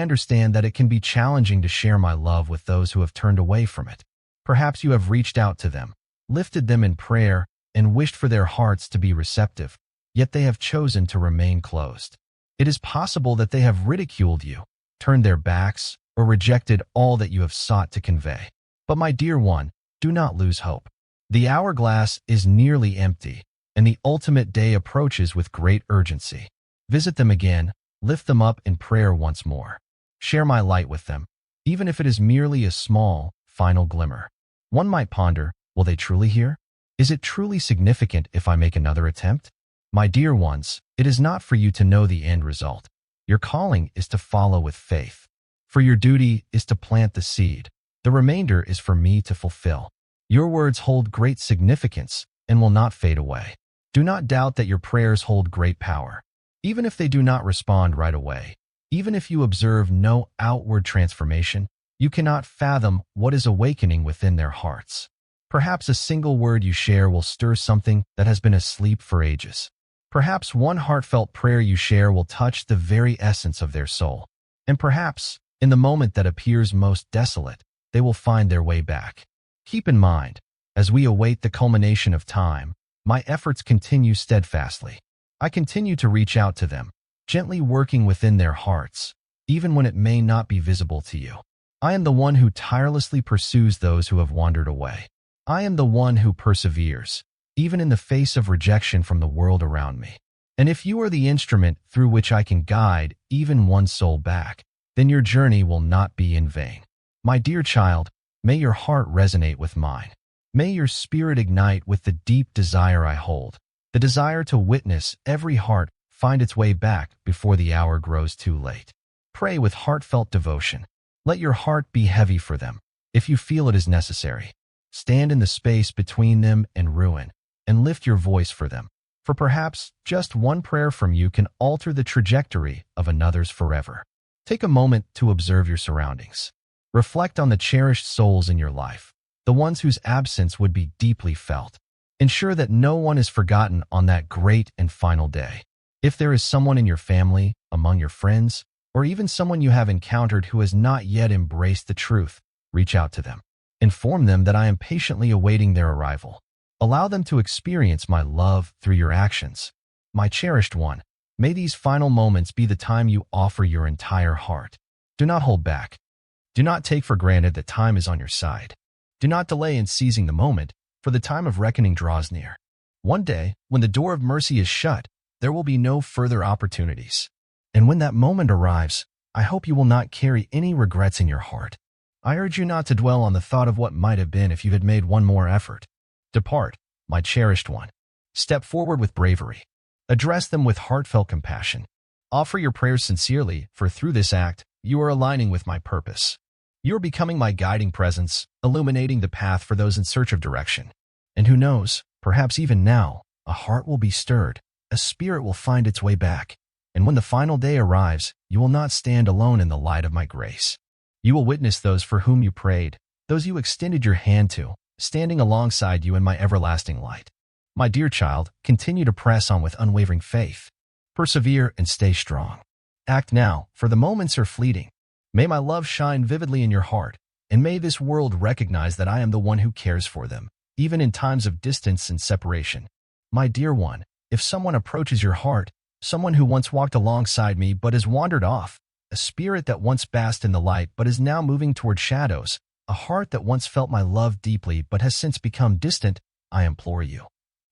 understand that it can be challenging to share my love with those who have turned away from it. Perhaps you have reached out to them, lifted them in prayer, and wished for their hearts to be receptive, yet they have chosen to remain closed. It is possible that they have ridiculed you, turned their backs, or rejected all that you have sought to convey. But my dear one, do not lose hope. The hourglass is nearly empty, and the ultimate day approaches with great urgency. Visit them again, lift them up in prayer once more. Share my light with them, even if it is merely a small, final glimmer. One might ponder, will they truly hear? Is it truly significant if I make another attempt? My dear ones, it is not for you to know the end result. Your calling is to follow with faith. For your duty is to plant the seed. The remainder is for me to fulfill. Your words hold great significance and will not fade away. Do not doubt that your prayers hold great power. Even if they do not respond right away, even if you observe no outward transformation, you cannot fathom what is awakening within their hearts. Perhaps a single word you share will stir something that has been asleep for ages. Perhaps one heartfelt prayer you share will touch the very essence of their soul. And perhaps, in the moment that appears most desolate, they will find their way back. Keep in mind, as we await the culmination of time, my efforts continue steadfastly. I continue to reach out to them, gently working within their hearts, even when it may not be visible to you. I am the one who tirelessly pursues those who have wandered away. I am the one who perseveres, even in the face of rejection from the world around me. And if you are the instrument through which I can guide even one soul back, then your journey will not be in vain. My dear child, may your heart resonate with mine. May your spirit ignite with the deep desire I hold, the desire to witness every heart find its way back before the hour grows too late. Pray with heartfelt devotion. Let your heart be heavy for them, if you feel it is necessary. Stand in the space between them and ruin, and lift your voice for them. For perhaps just one prayer from you can alter the trajectory of another's forever. Take a moment to observe your surroundings. Reflect on the cherished souls in your life, the ones whose absence would be deeply felt. Ensure that no one is forgotten on that great and final day. If there is someone in your family, among your friends, or even someone you have encountered who has not yet embraced the truth, reach out to them. Inform them that I am patiently awaiting their arrival. Allow them to experience my love through your actions. My cherished one, may these final moments be the time you offer your entire heart. Do not hold back. Do not take for granted that time is on your side. Do not delay in seizing the moment, for the time of reckoning draws near. One day, when the door of mercy is shut, there will be no further opportunities. And when that moment arrives, I hope you will not carry any regrets in your heart. I urge you not to dwell on the thought of what might have been if you had made one more effort. Depart, my cherished one. Step forward with bravery. Address them with heartfelt compassion. Offer your prayers sincerely, for through this act, you are aligning with my purpose. You are becoming my guiding presence, illuminating the path for those in search of direction. And who knows, perhaps even now, a heart will be stirred, a spirit will find its way back. And when the final day arrives, you will not stand alone in the light of my grace. You will witness those for whom you prayed, those you extended your hand to, standing alongside you in my everlasting light. My dear child, continue to press on with unwavering faith. Persevere and stay strong. Act now, for the moments are fleeting. May my love shine vividly in your heart, and may this world recognize that I am the one who cares for them, even in times of distance and separation. My dear one, if someone approaches your heart, someone who once walked alongside me but has wandered off, a spirit that once basked in the light but is now moving toward shadows, a heart that once felt my love deeply but has since become distant, I implore you.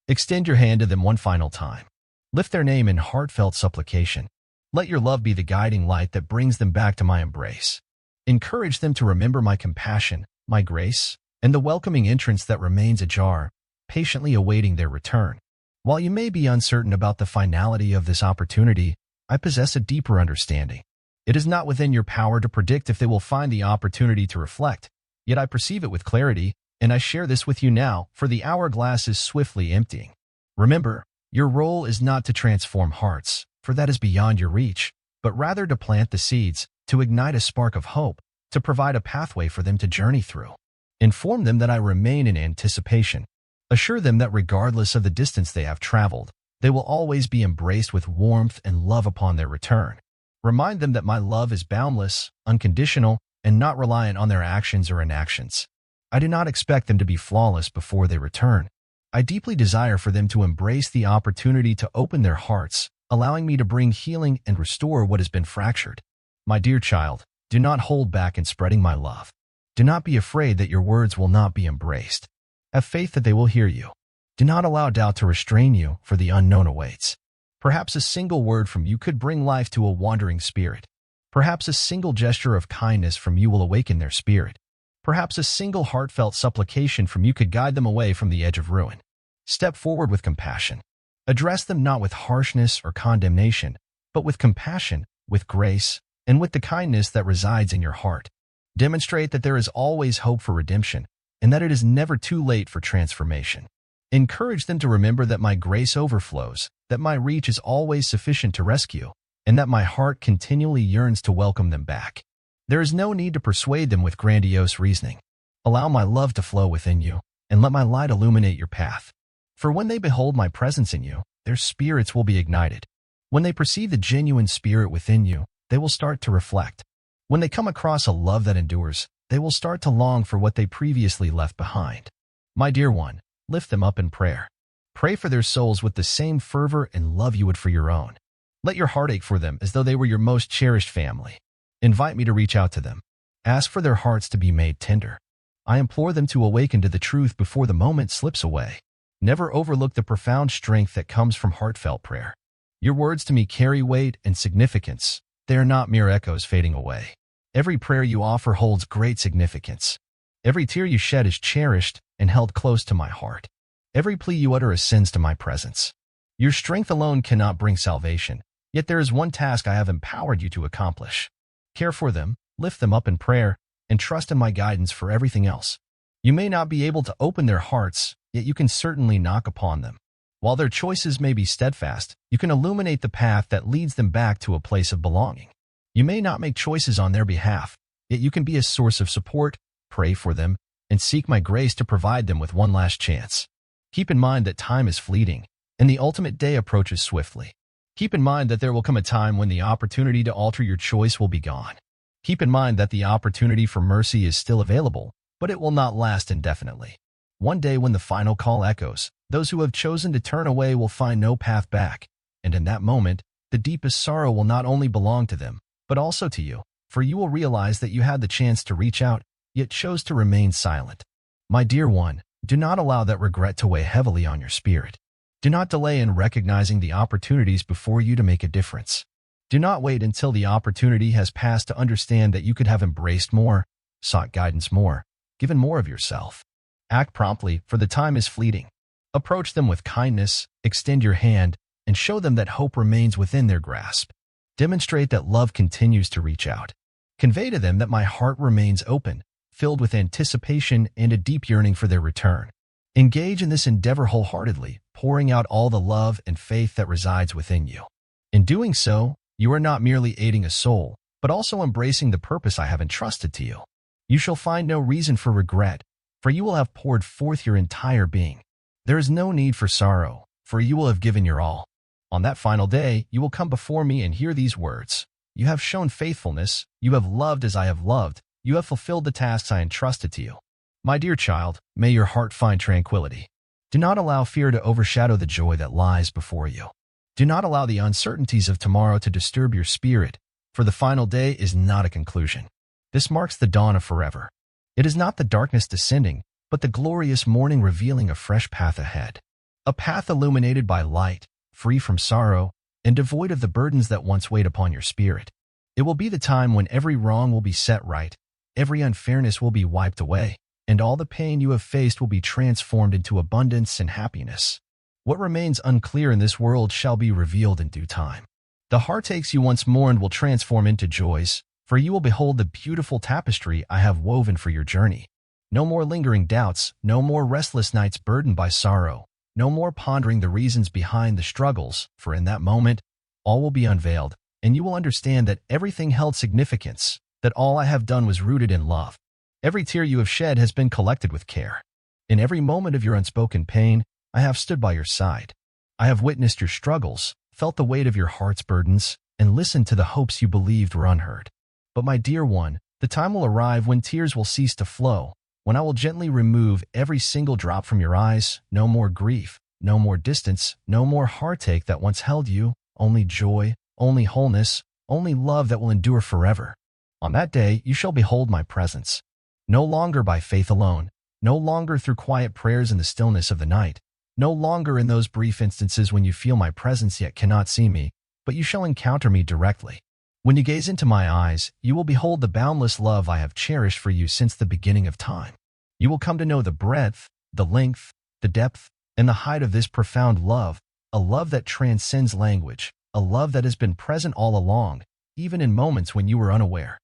Extend your hand to them one final time. Lift their name in heartfelt supplication. Let your love be the guiding light that brings them back to my embrace. Encourage them to remember my compassion, my grace, and the welcoming entrance that remains ajar, patiently awaiting their return. While you may be uncertain about the finality of this opportunity, I possess a deeper understanding. It is not within your power to predict if they will find the opportunity to reflect, yet I perceive it with clarity, and I share this with you now, for the hourglass is swiftly emptying. Remember, your role is not to transform hearts, for that is beyond your reach, but rather to plant the seeds, to ignite a spark of hope, to provide a pathway for them to journey through. Inform them that I remain in anticipation. Assure them that regardless of the distance they have traveled, they will always be embraced with warmth and love upon their return. Remind them that my love is boundless, unconditional, and not reliant on their actions or inactions. I do not expect them to be flawless before they return. I deeply desire for them to embrace the opportunity to open their hearts, allowing me to bring healing and restore what has been fractured. My dear child, do not hold back in spreading my love. Do not be afraid that your words will not be embraced. Have faith that they will hear you. Do not allow doubt to restrain you, for the unknown awaits. Perhaps a single word from you could bring life to a wandering spirit. Perhaps a single gesture of kindness from you will awaken their spirit. Perhaps a single heartfelt supplication from you could guide them away from the edge of ruin. Step forward with compassion. Address them not with harshness or condemnation, but with compassion, with grace, and with the kindness that resides in your heart. Demonstrate that there is always hope for redemption, and that it is never too late for transformation. Encourage them to remember that my grace overflows, that my reach is always sufficient to rescue, and that my heart continually yearns to welcome them back. There is no need to persuade them with grandiose reasoning. Allow my love to flow within you, and let my light illuminate your path. For when they behold my presence in you, their spirits will be ignited. When they perceive the genuine spirit within you, they will start to reflect. When they come across a love that endures, they will start to long for what they previously left behind. My dear one, lift them up in prayer. Pray for their souls with the same fervor and love you would for your own. Let your heart ache for them as though they were your most cherished family. Invite me to reach out to them. Ask for their hearts to be made tender. I implore them to awaken to the truth before the moment slips away. Never overlook the profound strength that comes from heartfelt prayer. Your words to me carry weight and significance. They are not mere echoes fading away. Every prayer you offer holds great significance. Every tear you shed is cherished and held close to my heart. Every plea you utter ascends to my presence. Your strength alone cannot bring salvation, yet there is one task I have empowered you to accomplish. Care for them, lift them up in prayer, and trust in my guidance for everything else. You may not be able to open their hearts, yet you can certainly knock upon them. While their choices may be steadfast, you can illuminate the path that leads them back to a place of belonging. You may not make choices on their behalf, yet you can be a source of support, pray for them, and seek my grace to provide them with one last chance. Keep in mind that time is fleeting, and the ultimate day approaches swiftly. Keep in mind that there will come a time when the opportunity to alter your choice will be gone. Keep in mind that the opportunity for mercy is still available, but it will not last indefinitely. One day when the final call echoes, those who have chosen to turn away will find no path back, and in that moment, the deepest sorrow will not only belong to them, but also to you, for you will realize that you had the chance to reach out, yet chose to remain silent. My dear one, do not allow that regret to weigh heavily on your spirit. Do not delay in recognizing the opportunities before you to make a difference. Do not wait until the opportunity has passed to understand that you could have embraced more, sought guidance more, given more of yourself. Act promptly, for the time is fleeting. Approach them with kindness, extend your hand, and show them that hope remains within their grasp. Demonstrate that love continues to reach out. Convey to them that my heart remains open, filled with anticipation and a deep yearning for their return. Engage in this endeavor wholeheartedly, pouring out all the love and faith that resides within you. In doing so, you are not merely aiding a soul, but also embracing the purpose I have entrusted to you. You shall find no reason for regret, for you will have poured forth your entire being. There is no need for sorrow, for you will have given your all. On that final day, you will come before me and hear these words. You have shown faithfulness, you have loved as I have loved, you have fulfilled the tasks I entrusted to you. My dear child, may your heart find tranquility. Do not allow fear to overshadow the joy that lies before you. Do not allow the uncertainties of tomorrow to disturb your spirit, for the final day is not a conclusion. This marks the dawn of forever. It is not the darkness descending, but the glorious morning revealing a fresh path ahead. A path illuminated by light, free from sorrow, and devoid of the burdens that once weighed upon your spirit. It will be the time when every wrong will be set right, every unfairness will be wiped away, and all the pain you have faced will be transformed into abundance and happiness. What remains unclear in this world shall be revealed in due time. The heartaches you once mourned will transform into joys, for you will behold the beautiful tapestry I have woven for your journey. No more lingering doubts, no more restless nights burdened by sorrow, no more pondering the reasons behind the struggles, for in that moment, all will be unveiled, and you will understand that everything held significance, that all I have done was rooted in love. Every tear you have shed has been collected with care. In every moment of your unspoken pain, I have stood by your side. I have witnessed your struggles, felt the weight of your heart's burdens, and listened to the hopes you believed were unheard. But my dear one, the time will arrive when tears will cease to flow, when I will gently remove every single drop from your eyes. No more grief, no more distance, no more heartache that once held you, only joy, only wholeness, only love that will endure forever. On that day, you shall behold my presence. No longer by faith alone, no longer through quiet prayers in the stillness of the night, no longer in those brief instances when you feel my presence yet cannot see me, but you shall encounter me directly. When you gaze into my eyes, you will behold the boundless love I have cherished for you since the beginning of time. You will come to know the breadth, the length, the depth, and the height of this profound love, a love that transcends language, a love that has been present all along, even in moments when you were unaware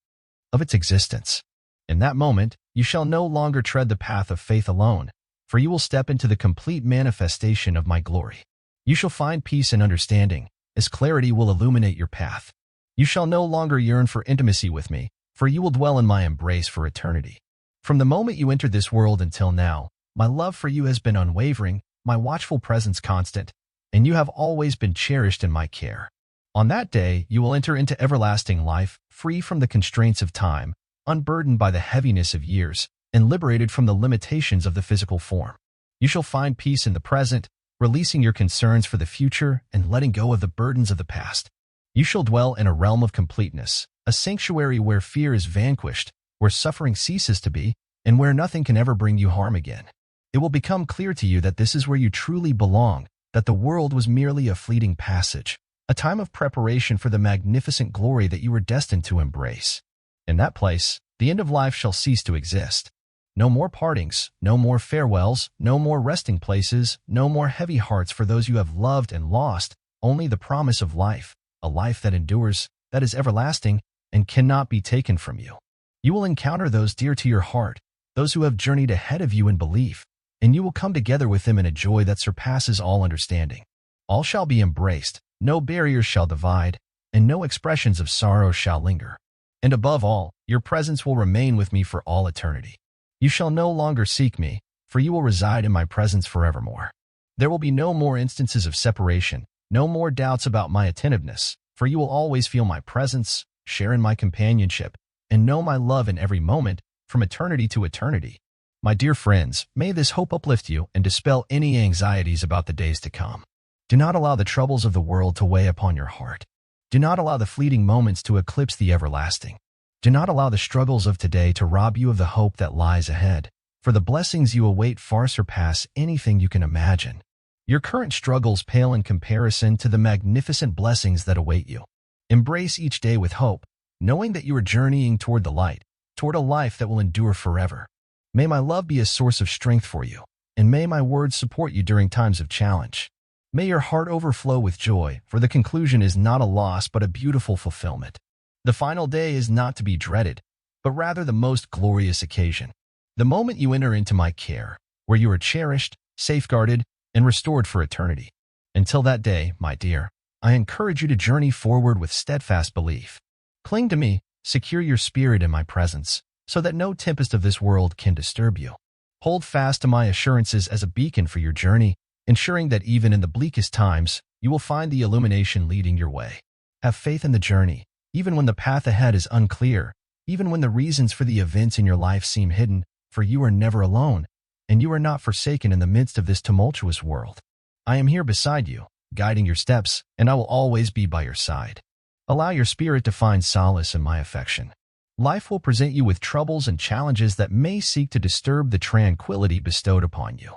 of its existence. In that moment, you shall no longer tread the path of faith alone, for you will step into the complete manifestation of my glory. You shall find peace and understanding, as clarity will illuminate your path. You shall no longer yearn for intimacy with me, for you will dwell in my embrace for eternity. From the moment you entered this world until now, my love for you has been unwavering, my watchful presence constant, and you have always been cherished in my care. On that day, you will enter into everlasting life, free from the constraints of time, unburdened by the heaviness of years, and liberated from the limitations of the physical form. You shall find peace in the present, releasing your concerns for the future and letting go of the burdens of the past. You shall dwell in a realm of completeness, a sanctuary where fear is vanquished, where suffering ceases to be, and where nothing can ever bring you harm again. It will become clear to you that this is where you truly belong, that the world was merely a fleeting passage, a time of preparation for the magnificent glory that you were destined to embrace. In that place, the end of life shall cease to exist. No more partings, no more farewells, no more resting places, no more heavy hearts for those you have loved and lost, only the promise of life, a life that endures, that is everlasting, and cannot be taken from you. You will encounter those dear to your heart, those who have journeyed ahead of you in belief, and you will come together with them in a joy that surpasses all understanding. All shall be embraced, no barriers shall divide, and no expressions of sorrow shall linger. And above all, your presence will remain with me for all eternity. You shall no longer seek me, for you will reside in my presence forevermore. There will be no more instances of separation, no more doubts about my attentiveness, for you will always feel my presence, share in my companionship, and know my love in every moment, from eternity to eternity. My dear friends, may this hope uplift you and dispel any anxieties about the days to come. Do not allow the troubles of the world to weigh upon your heart. Do not allow the fleeting moments to eclipse the everlasting. Do not allow the struggles of today to rob you of the hope that lies ahead, for the blessings you await far surpass anything you can imagine. Your current struggles pale in comparison to the magnificent blessings that await you. Embrace each day with hope, knowing that you are journeying toward the light, toward a life that will endure forever. May my love be a source of strength for you, and may my words support you during times of challenge. May your heart overflow with joy, for the conclusion is not a loss but a beautiful fulfillment. The final day is not to be dreaded, but rather the most glorious occasion. The moment you enter into my care, where you are cherished, safeguarded, and restored for eternity. Until that day, my dear, I encourage you to journey forward with steadfast belief. Cling to me, secure your spirit in my presence, so that no tempest of this world can disturb you. Hold fast to my assurances as a beacon for your journey, ensuring that even in the bleakest times, you will find the illumination leading your way. Have faith in the journey, even when the path ahead is unclear, even when the reasons for the events in your life seem hidden, for you are never alone, and you are not forsaken in the midst of this tumultuous world. I am here beside you, guiding your steps, and I will always be by your side. Allow your spirit to find solace in my affection. Life will present you with troubles and challenges that may seek to disturb the tranquility bestowed upon you.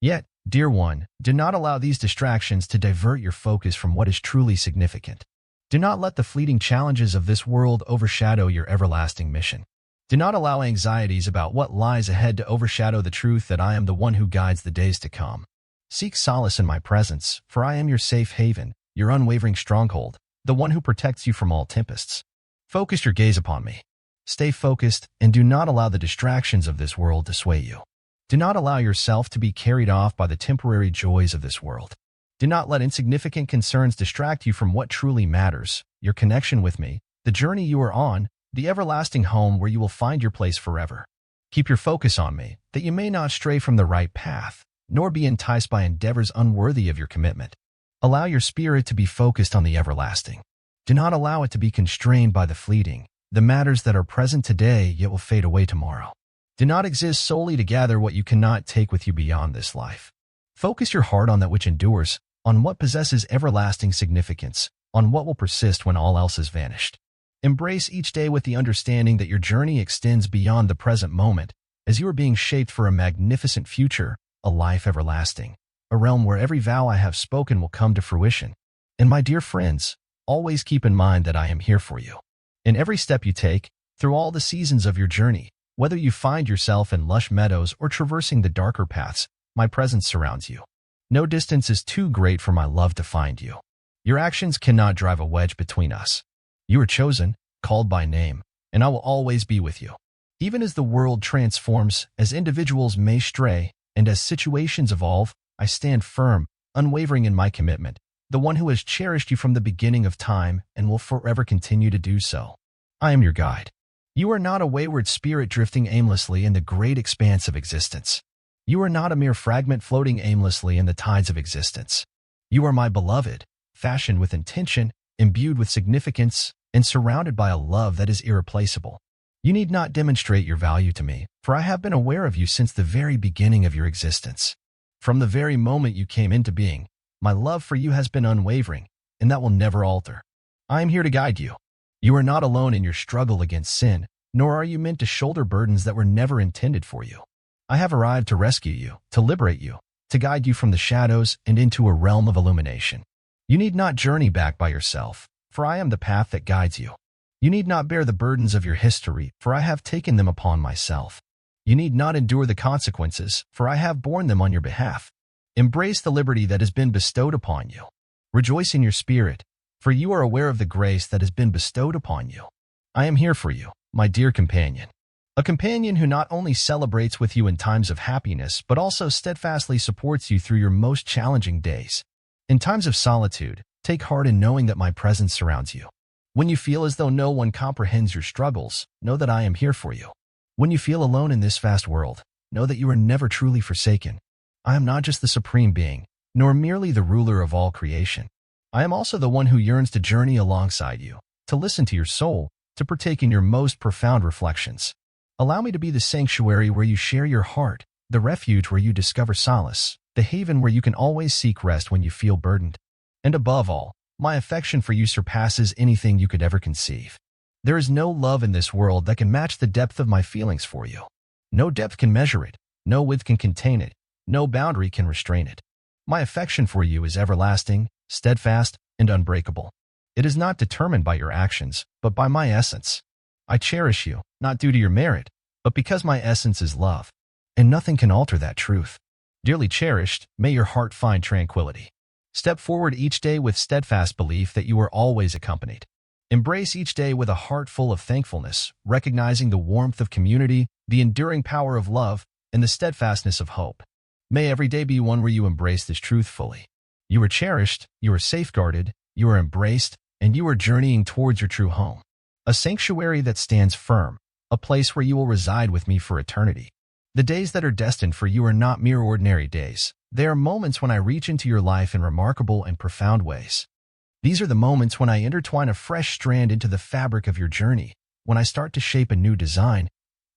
Yet, dear one, do not allow these distractions to divert your focus from what is truly significant. Do not let the fleeting challenges of this world overshadow your everlasting mission. Do not allow anxieties about what lies ahead to overshadow the truth that I am the one who guides the days to come. Seek solace in my presence, for I am your safe haven, your unwavering stronghold, the one who protects you from all tempests. Focus your gaze upon me. Stay focused and do not allow the distractions of this world to sway you. Do not allow yourself to be carried off by the temporary joys of this world. Do not let insignificant concerns distract you from what truly matters, your connection with me, the journey you are on, the everlasting home where you will find your place forever. Keep your focus on me, that you may not stray from the right path, nor be enticed by endeavors unworthy of your commitment. Allow your spirit to be focused on the everlasting. Do not allow it to be constrained by the fleeting, the matters that are present today yet will fade away tomorrow. Do not exist solely to gather what you cannot take with you beyond this life. Focus your heart on that which endures, on what possesses everlasting significance, on what will persist when all else has vanished. Embrace each day with the understanding that your journey extends beyond the present moment, as you are being shaped for a magnificent future, a life everlasting, a realm where every vow I have spoken will come to fruition. And my dear friends, always keep in mind that I am here for you. In every step you take, through all the seasons of your journey, whether you find yourself in lush meadows or traversing the darker paths, my presence surrounds you. No distance is too great for my love to find you. Your actions cannot drive a wedge between us. You are chosen, called by name, and I will always be with you. Even as the world transforms, as individuals may stray, and as situations evolve, I stand firm, unwavering in my commitment, the one who has cherished you from the beginning of time and will forever continue to do so. I am your guide. You are not a wayward spirit drifting aimlessly in the great expanse of existence. You are not a mere fragment floating aimlessly in the tides of existence. You are my beloved, fashioned with intention, imbued with significance, and surrounded by a love that is irreplaceable. You need not demonstrate your value to me, for I have been aware of you since the very beginning of your existence. From the very moment you came into being, my love for you has been unwavering, and that will never alter. I am here to guide you. You are not alone in your struggle against sin, nor are you meant to shoulder burdens that were never intended for you. I have arrived to rescue you, to liberate you, to guide you from the shadows and into a realm of illumination. You need not journey back by yourself, for I am the path that guides you. You need not bear the burdens of your history, for I have taken them upon myself. You need not endure the consequences, for I have borne them on your behalf. Embrace the liberty that has been bestowed upon you. Rejoice in your spirit, for you are aware of the grace that has been bestowed upon you. I am here for you, my dear companion. A companion who not only celebrates with you in times of happiness, but also steadfastly supports you through your most challenging days. In times of solitude, take heart in knowing that my presence surrounds you. When you feel as though no one comprehends your struggles, know that I am here for you. When you feel alone in this vast world, know that you are never truly forsaken. I am not just the supreme being, nor merely the ruler of all creation. I am also the one who yearns to journey alongside you, to listen to your soul, to partake in your most profound reflections. Allow me to be the sanctuary where you share your heart, the refuge where you discover solace, the haven where you can always seek rest when you feel burdened. And above all, my affection for you surpasses anything you could ever conceive. There is no love in this world that can match the depth of my feelings for you. No depth can measure it, no width can contain it, no boundary can restrain it. My affection for you is everlasting, steadfast, and unbreakable. It is not determined by your actions, but by my essence. I cherish you, not due to your merit, but because my essence is love, and nothing can alter that truth. Dearly cherished, may your heart find tranquility. Step forward each day with steadfast belief that you are always accompanied. Embrace each day with a heart full of thankfulness, recognizing the warmth of community, the enduring power of love, and the steadfastness of hope. May every day be one where you embrace this truth fully. You are cherished, you are safeguarded, you are embraced, and you are journeying towards your true home. A sanctuary that stands firm, a place where you will reside with me for eternity. The days that are destined for you are not mere ordinary days. They are moments when I reach into your life in remarkable and profound ways. These are the moments when I intertwine a fresh strand into the fabric of your journey, when I start to shape a new design,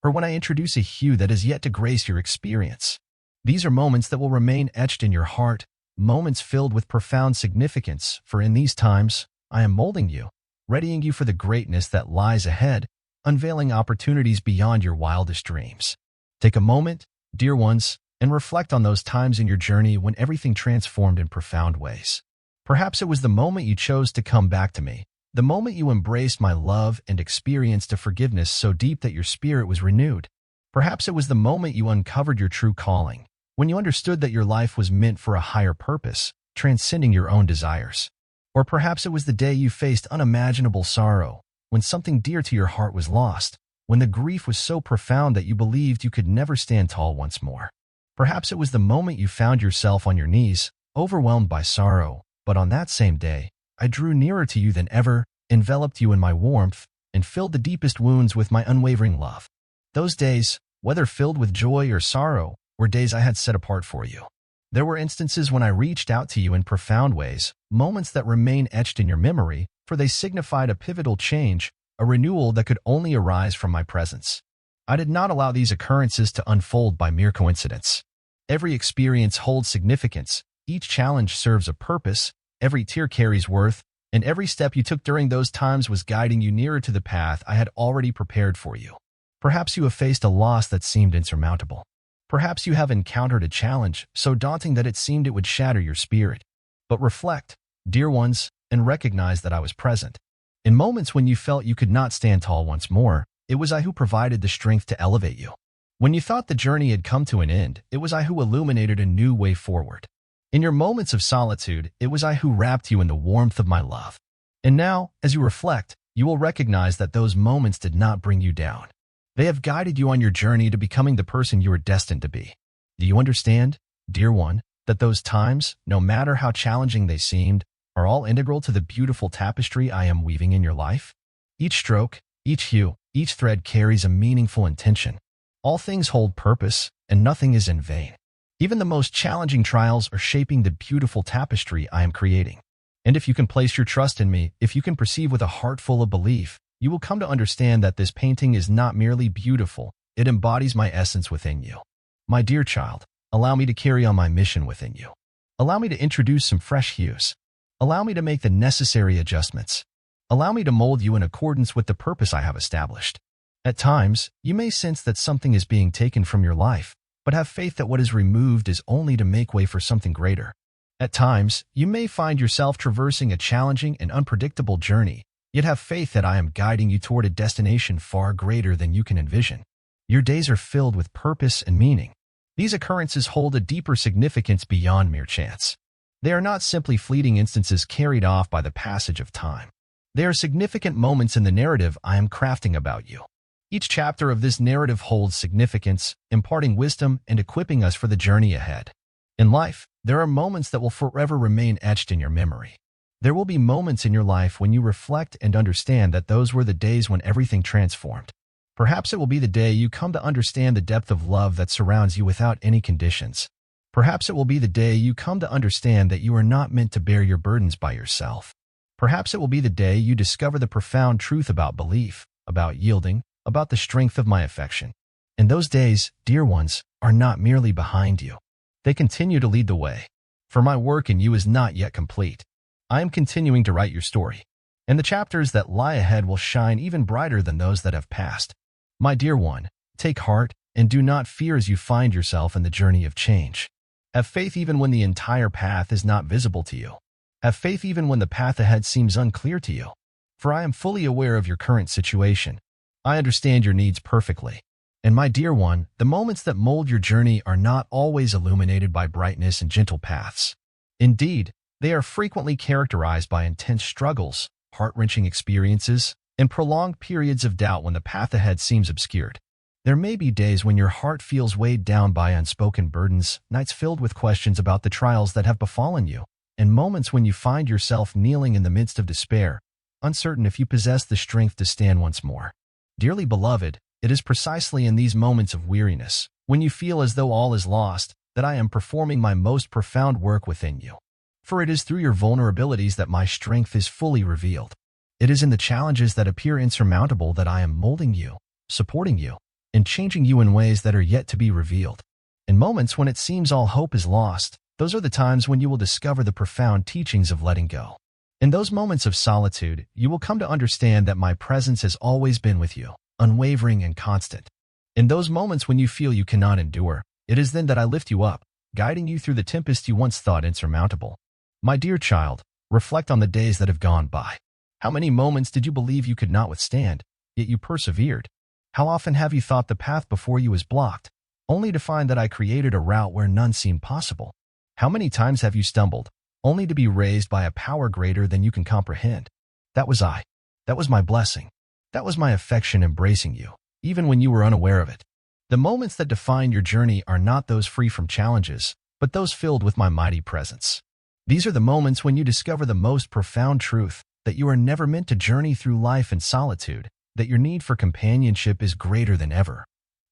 or when I introduce a hue that is yet to grace your experience. These are moments that will remain etched in your heart, moments filled with profound significance, for in these times, I am molding you, readying you for the greatness that lies ahead, unveiling opportunities beyond your wildest dreams. Take a moment, dear ones, and reflect on those times in your journey when everything transformed in profound ways. Perhaps it was the moment you chose to come back to me, the moment you embraced my love and experienced a forgiveness so deep that your spirit was renewed. Perhaps it was the moment you uncovered your true calling, when you understood that your life was meant for a higher purpose, transcending your own desires. Or perhaps it was the day you faced unimaginable sorrow, when something dear to your heart was lost, when the grief was so profound that you believed you could never stand tall once more. Perhaps it was the moment you found yourself on your knees, overwhelmed by sorrow, but on that same day, I drew nearer to you than ever, enveloped you in my warmth, and filled the deepest wounds with my unwavering love. Those days, whether filled with joy or sorrow, were days I had set apart for you. There were instances when I reached out to you in profound ways, moments that remain etched in your memory, for they signified a pivotal change, a renewal that could only arise from my presence. I did not allow these occurrences to unfold by mere coincidence. Every experience holds significance, each challenge serves a purpose, every tear carries worth, and every step you took during those times was guiding you nearer to the path I had already prepared for you. Perhaps you have faced a loss that seemed insurmountable. Perhaps you have encountered a challenge so daunting that it seemed it would shatter your spirit. But reflect, dear ones, and recognize that I was present. In moments when you felt you could not stand tall once more, it was I who provided the strength to elevate you. When you thought the journey had come to an end, it was I who illuminated a new way forward. In your moments of solitude, it was I who wrapped you in the warmth of my love. And now, as you reflect, you will recognize that those moments did not bring you down. They have guided you on your journey to becoming the person you are destined to be. Do you understand, dear one, that those times, no matter how challenging they seemed, are all integral to the beautiful tapestry I am weaving in your life? Each stroke, each hue, each thread carries a meaningful intention. All things hold purpose, and nothing is in vain. Even the most challenging trials are shaping the beautiful tapestry I am creating. And if you can place your trust in me, if you can perceive with a heart full of belief, you will come to understand that this painting is not merely beautiful, it embodies my essence within you. My dear child, allow me to carry on my mission within you. Allow me to introduce some fresh hues. Allow me to make the necessary adjustments. Allow me to mold you in accordance with the purpose I have established. At times, you may sense that something is being taken from your life, but have faith that what is removed is only to make way for something greater. At times, you may find yourself traversing a challenging and unpredictable journey, yet have faith that I am guiding you toward a destination far greater than you can envision. Your days are filled with purpose and meaning. These occurrences hold a deeper significance beyond mere chance. They are not simply fleeting instances carried off by the passage of time. They are significant moments in the narrative I am crafting about you. Each chapter of this narrative holds significance, imparting wisdom and equipping us for the journey ahead. In life, there are moments that will forever remain etched in your memory. There will be moments in your life when you reflect and understand that those were the days when everything transformed. Perhaps it will be the day you come to understand the depth of love that surrounds you without any conditions. Perhaps it will be the day you come to understand that you are not meant to bear your burdens by yourself. Perhaps it will be the day you discover the profound truth about belief, about yielding, about the strength of my affection. And those days, dear ones, are not merely behind you. They continue to lead the way. For my work in you is not yet complete. I am continuing to write your story, and the chapters that lie ahead will shine even brighter than those that have passed. My dear one, take heart and do not fear as you find yourself in the journey of change. Have faith even when the entire path is not visible to you. Have faith even when the path ahead seems unclear to you. For I am fully aware of your current situation. I understand your needs perfectly. And my dear one, the moments that mold your journey are not always illuminated by brightness and gentle paths. Indeed, they are frequently characterized by intense struggles, heart-wrenching experiences, and prolonged periods of doubt when the path ahead seems obscured. There may be days when your heart feels weighed down by unspoken burdens, nights filled with questions about the trials that have befallen you, and moments when you find yourself kneeling in the midst of despair, uncertain if you possess the strength to stand once more. Dearly beloved, it is precisely in these moments of weariness, when you feel as though all is lost, that I am performing my most profound work within you. For it is through your vulnerabilities that my strength is fully revealed. It is in the challenges that appear insurmountable that I am molding you, supporting you, and changing you in ways that are yet to be revealed. In moments when it seems all hope is lost, those are the times when you will discover the profound teachings of letting go. In those moments of solitude, you will come to understand that my presence has always been with you, unwavering and constant. In those moments when you feel you cannot endure, it is then that I lift you up, guiding you through the tempest you once thought insurmountable. My dear child, reflect on the days that have gone by. How many moments did you believe you could not withstand, yet you persevered? How often have you thought the path before you was blocked, only to find that I created a route where none seemed possible? How many times have you stumbled, only to be raised by a power greater than you can comprehend? That was I. That was my blessing. That was my affection embracing you, even when you were unaware of it. The moments that define your journey are not those free from challenges, but those filled with my mighty presence. These are the moments when you discover the most profound truth, that you are never meant to journey through life in solitude, that your need for companionship is greater than ever,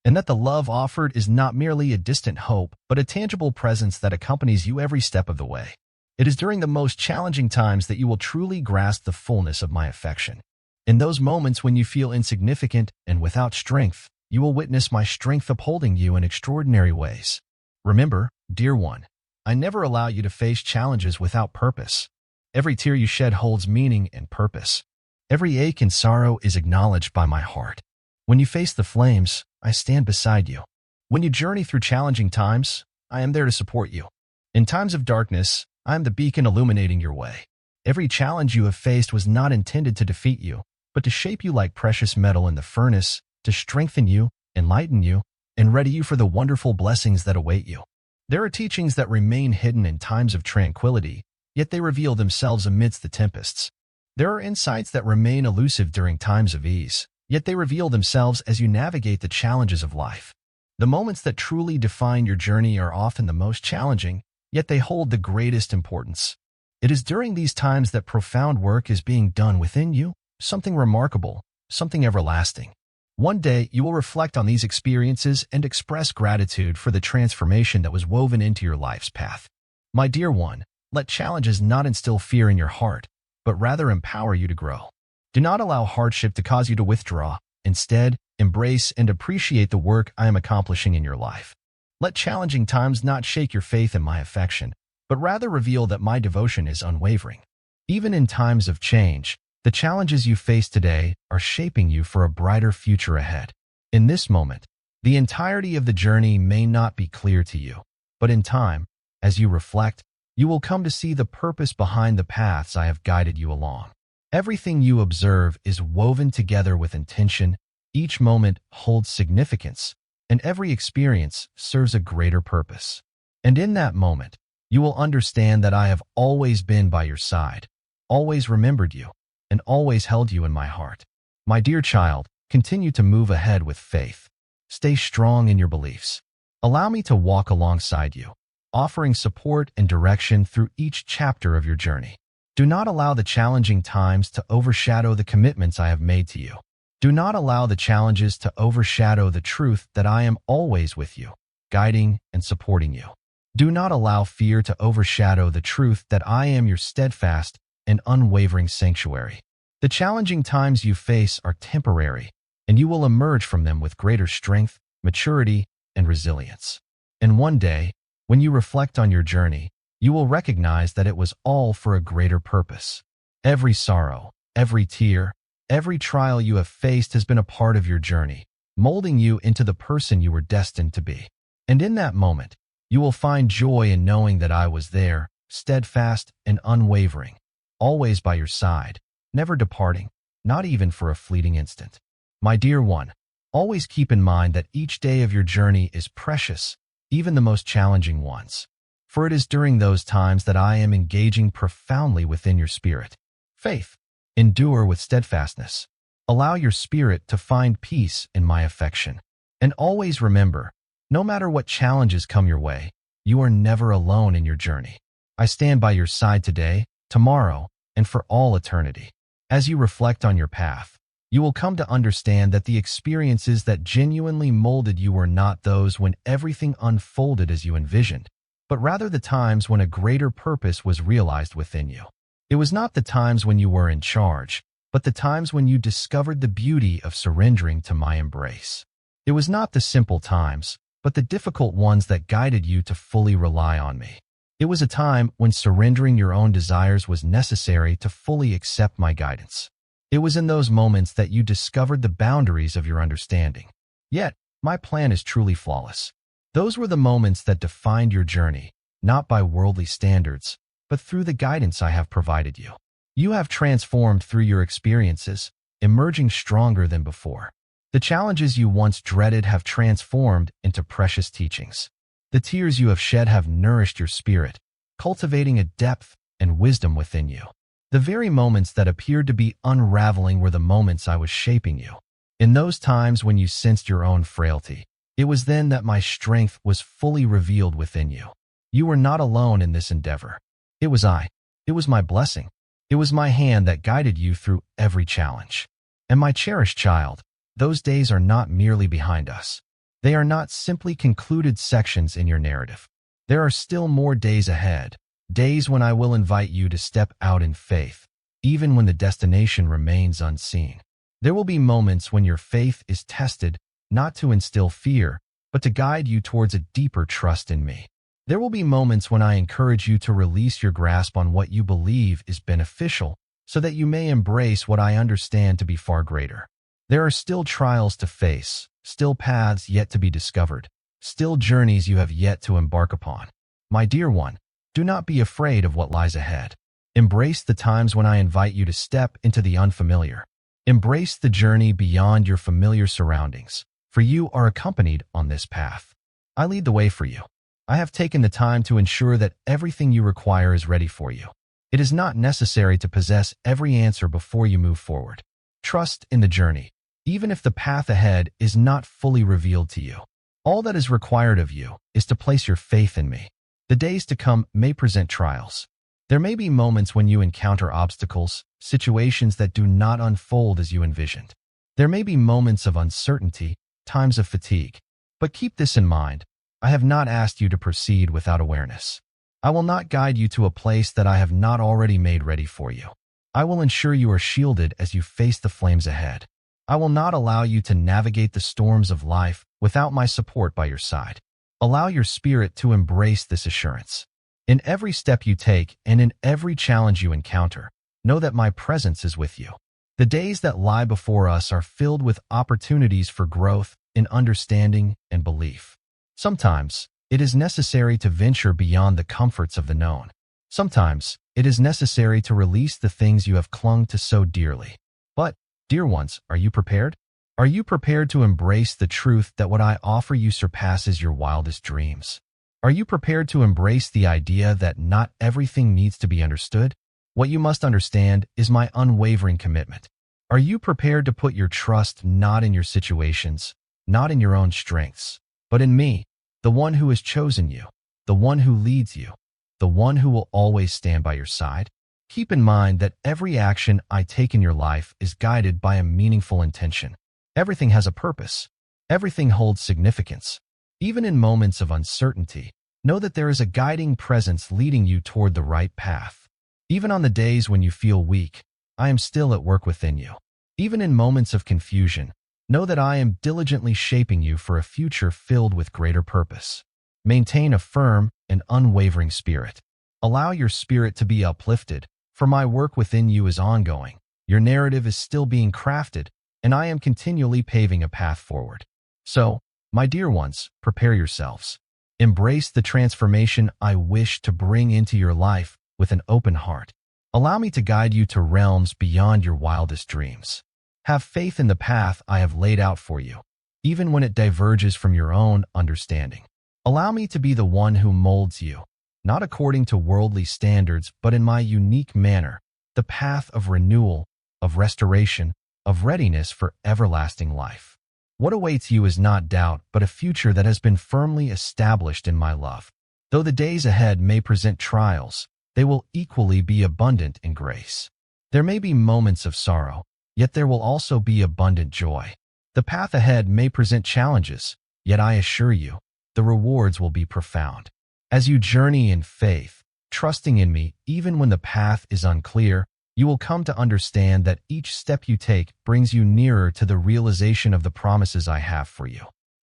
and that the love offered is not merely a distant hope, but a tangible presence that accompanies you every step of the way. It is during the most challenging times that you will truly grasp the fullness of my affection. In those moments when you feel insignificant and without strength, You will witness my strength upholding you in extraordinary ways. Remember, dear one, I never allow you to face challenges without purpose. Every tear you shed holds meaning and purpose. Every ache and sorrow is acknowledged by my heart. When you face the flames, I stand beside you. When you journey through challenging times, I am there to support you. In times of darkness, I am the beacon illuminating your way. Every challenge you have faced was not intended to defeat you, but to shape you like precious metal in the furnace, to strengthen you, enlighten you, and ready you for the wonderful blessings that await you. There are teachings that remain hidden in times of tranquility, yet they reveal themselves amidst the tempests. There are insights that remain elusive during times of ease, yet they reveal themselves as you navigate the challenges of life. The moments that truly define your journey are often the most challenging, yet they hold the greatest importance. It is during these times that profound work is being done within you, something remarkable, something everlasting. One day, you will reflect on these experiences and express gratitude for the transformation that was woven into your life's path. My dear one, let challenges not instill fear in your heart, but rather empower you to grow. Do not allow hardship to cause you to withdraw. Instead, embrace and appreciate the work I am accomplishing in your life. Let challenging times not shake your faith in my affection, but rather reveal that my devotion is unwavering. Even in times of change, the challenges you face today are shaping you for a brighter future ahead. In this moment, the entirety of the journey may not be clear to you, but in time, as you reflect, you will come to see the purpose behind the paths I have guided you along. Everything you observe is woven together with intention, each moment holds significance, and every experience serves a greater purpose. And in that moment, you will understand that I have always been by your side, always remembered you, and always held you in my heart. My dear child, continue to move ahead with faith. Stay strong in your beliefs. Allow me to walk alongside you, offering support and direction through each chapter of your journey. Do not allow the challenging times to overshadow the commitments I have made to you. Do not allow the challenges to overshadow the truth that I am always with you, guiding and supporting you. Do not allow fear to overshadow the truth that I am your steadfast and unwavering sanctuary. The challenging times you face are temporary, and you will emerge from them with greater strength, maturity, and resilience. And one day, when you reflect on your journey, you will recognize that it was all for a greater purpose. Every sorrow, every tear, every trial you have faced has been a part of your journey, molding you into the person you were destined to be. And in that moment, you will find joy in knowing that I was there, steadfast and unwavering, always by your side, never departing, not even for a fleeting instant. My dear one, always keep in mind that each day of your journey is precious, even the most challenging ones. For it is during those times that I am engaging profoundly within your spirit. Faith. Endure with steadfastness. Allow your spirit to find peace in my affection. And always remember, no matter what challenges come your way, you are never alone in your journey. I stand by your side today, tomorrow, and for all eternity. As you reflect on your path, you will come to understand that the experiences that genuinely molded you were not those when everything unfolded as you envisioned, but rather the times when a greater purpose was realized within you. It was not the times when you were in charge, but the times when you discovered the beauty of surrendering to my embrace. It was not the simple times, but the difficult ones that guided you to fully rely on me. It was a time when surrendering your own desires was necessary to fully accept my guidance. It was in those moments that you discovered the boundaries of your understanding. Yet, my plan is truly flawless. Those were the moments that defined your journey, not by worldly standards, but through the guidance I have provided you. You have transformed through your experiences, emerging stronger than before. The challenges you once dreaded have transformed into precious teachings. The tears you have shed have nourished your spirit, cultivating a depth and wisdom within you. The very moments that appeared to be unraveling were the moments I was shaping you. In those times when you sensed your own frailty, it was then that my strength was fully revealed within you. You were not alone in this endeavor. It was I. It was my blessing. It was my hand that guided you through every challenge. And my cherished child, those days are not merely behind us. They are not simply concluded sections in your narrative. There are still more days ahead, days when I will invite you to step out in faith, even when the destination remains unseen. There will be moments when your faith is tested, not to instill fear, but to guide you towards a deeper trust in me. There will be moments when I encourage you to release your grasp on what you believe is beneficial, so that you may embrace what I understand to be far greater. There are still trials to face, still paths yet to be discovered, still journeys you have yet to embark upon. My dear one, do not be afraid of what lies ahead. Embrace the times when I invite you to step into the unfamiliar. Embrace the journey beyond your familiar surroundings, for you are accompanied on this path. I lead the way for you. I have taken the time to ensure that everything you require is ready for you. It is not necessary to possess every answer before you move forward. Trust in the journey, even if the path ahead is not fully revealed to you. All that is required of you is to place your faith in me. The days to come may present trials. There may be moments when you encounter obstacles, situations that do not unfold as you envisioned. There may be moments of uncertainty, times of fatigue. But keep this in mind. I have not asked you to proceed without awareness. I will not guide you to a place that I have not already made ready for you. I will ensure you are shielded as you face the flames ahead. I will not allow you to navigate the storms of life without my support by your side. Allow your spirit to embrace this assurance. In every step you take and in every challenge you encounter, know that my presence is with you. The days that lie before us are filled with opportunities for growth in understanding and belief. Sometimes, it is necessary to venture beyond the comforts of the known. Sometimes, it is necessary to release the things you have clung to so dearly. But, dear ones, are you prepared? Are you prepared to embrace the truth that what I offer you surpasses your wildest dreams? Are you prepared to embrace the idea that not everything needs to be understood? What you must understand is my unwavering commitment. Are you prepared to put your trust not in your situations, not in your own strengths, but in me, the one who has chosen you, the one who leads you, the one who will always stand by your side? Keep in mind that every action I take in your life is guided by a meaningful intention. Everything has a purpose. Everything holds significance. Even in moments of uncertainty, know that there is a guiding presence leading you toward the right path. Even on the days when you feel weak, I am still at work within you. Even in moments of confusion, know that I am diligently shaping you for a future filled with greater purpose. Maintain a firm and unwavering spirit. Allow your spirit to be uplifted, for my work within you is ongoing. Your narrative is still being crafted, and I am continually paving a path forward. So, my dear ones, prepare yourselves. Embrace the transformation I wish to bring into your life with an open heart. Allow me to guide you to realms beyond your wildest dreams. Have faith in the path I have laid out for you, even when it diverges from your own understanding. Allow me to be the one who molds you, not according to worldly standards, but in my unique manner, the path of renewal, of restoration, of readiness for everlasting life. What awaits you is not doubt, but a future that has been firmly established in my love. Though the days ahead may present trials, they will equally be abundant in grace. There may be moments of sorrow, yet there will also be abundant joy. The path ahead may present challenges, yet I assure you, the rewards will be profound. As you journey in faith, trusting in me even when the path is unclear, you will come to understand that each step you take brings you nearer to the realization of the promises I have for you.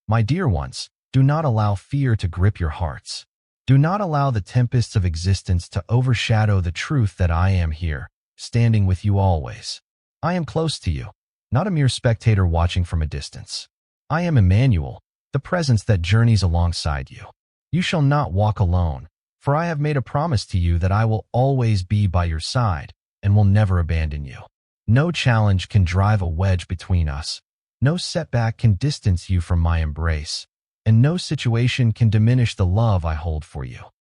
My dear ones, do not allow fear to grip your hearts. Do not allow the tempests of existence to overshadow the truth that I am here, standing with you always. I am close to you, not a mere spectator watching from a distance. I am Emmanuel, the presence that journeys alongside you. You shall not walk alone, for I have made a promise to you that I will always be by your side and will never abandon you. No challenge can drive a wedge between us. No setback can distance you from my embrace, and no situation can diminish the love I hold for you.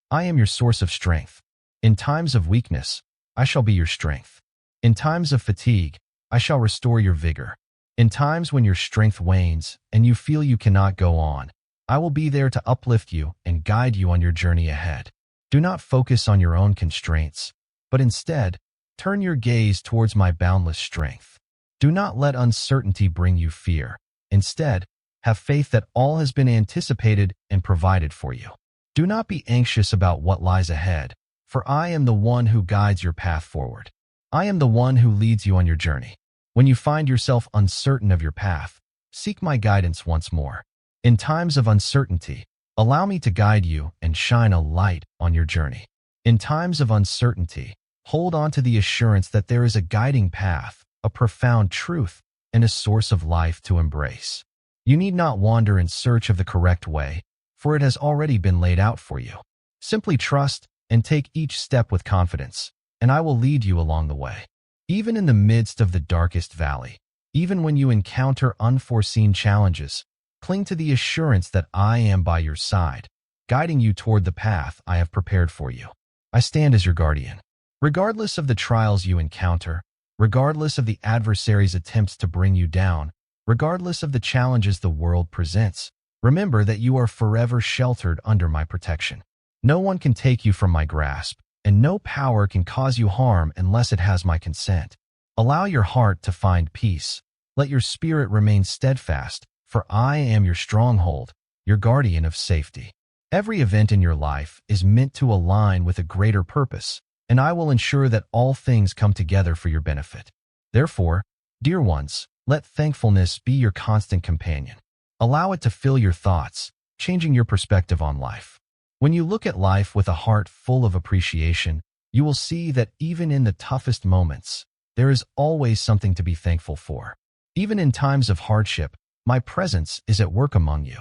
I am your source of strength. In times of weakness, I shall be your strength. In times of fatigue, I shall restore your vigor. In times when your strength wanes and you feel you cannot go on, I will be there to uplift you and guide you on your journey ahead. Do not focus on your own constraints, but instead, turn your gaze towards my boundless strength. Do not let uncertainty bring you fear. Instead, have faith that all has been anticipated and provided for you. Do not be anxious about what lies ahead, for I am the one who guides your path forward. I am the one who leads you on your journey. When you find yourself uncertain of your path, seek my guidance once more. In times of uncertainty, allow me to guide you and shine a light on your journey. In times of uncertainty, hold on to the assurance that there is a guiding path, a profound truth, and a source of life to embrace. You need not wander in search of the correct way, for it has already been laid out for you. Simply trust and take each step with confidence, and I will lead you along the way. Even in the midst of the darkest valley, even when you encounter unforeseen challenges, cling to the assurance that I am by your side, guiding you toward the path I have prepared for you. I stand as your guardian. Regardless of the trials you encounter, regardless of the adversary's attempts to bring you down, regardless of the challenges the world presents, remember that you are forever sheltered under my protection. No one can take you from my grasp, and no power can cause you harm unless it has my consent. Allow your heart to find peace. Let your spirit remain steadfast, for I am your stronghold, your guardian of safety. Every event in your life is meant to align with a greater purpose, and I will ensure that all things come together for your benefit. Therefore, dear ones, let thankfulness be your constant companion. Allow it to fill your thoughts, changing your perspective on life. When you look at life with a heart full of appreciation, you will see that even in the toughest moments, there is always something to be thankful for. Even in times of hardship, my presence is at work among you.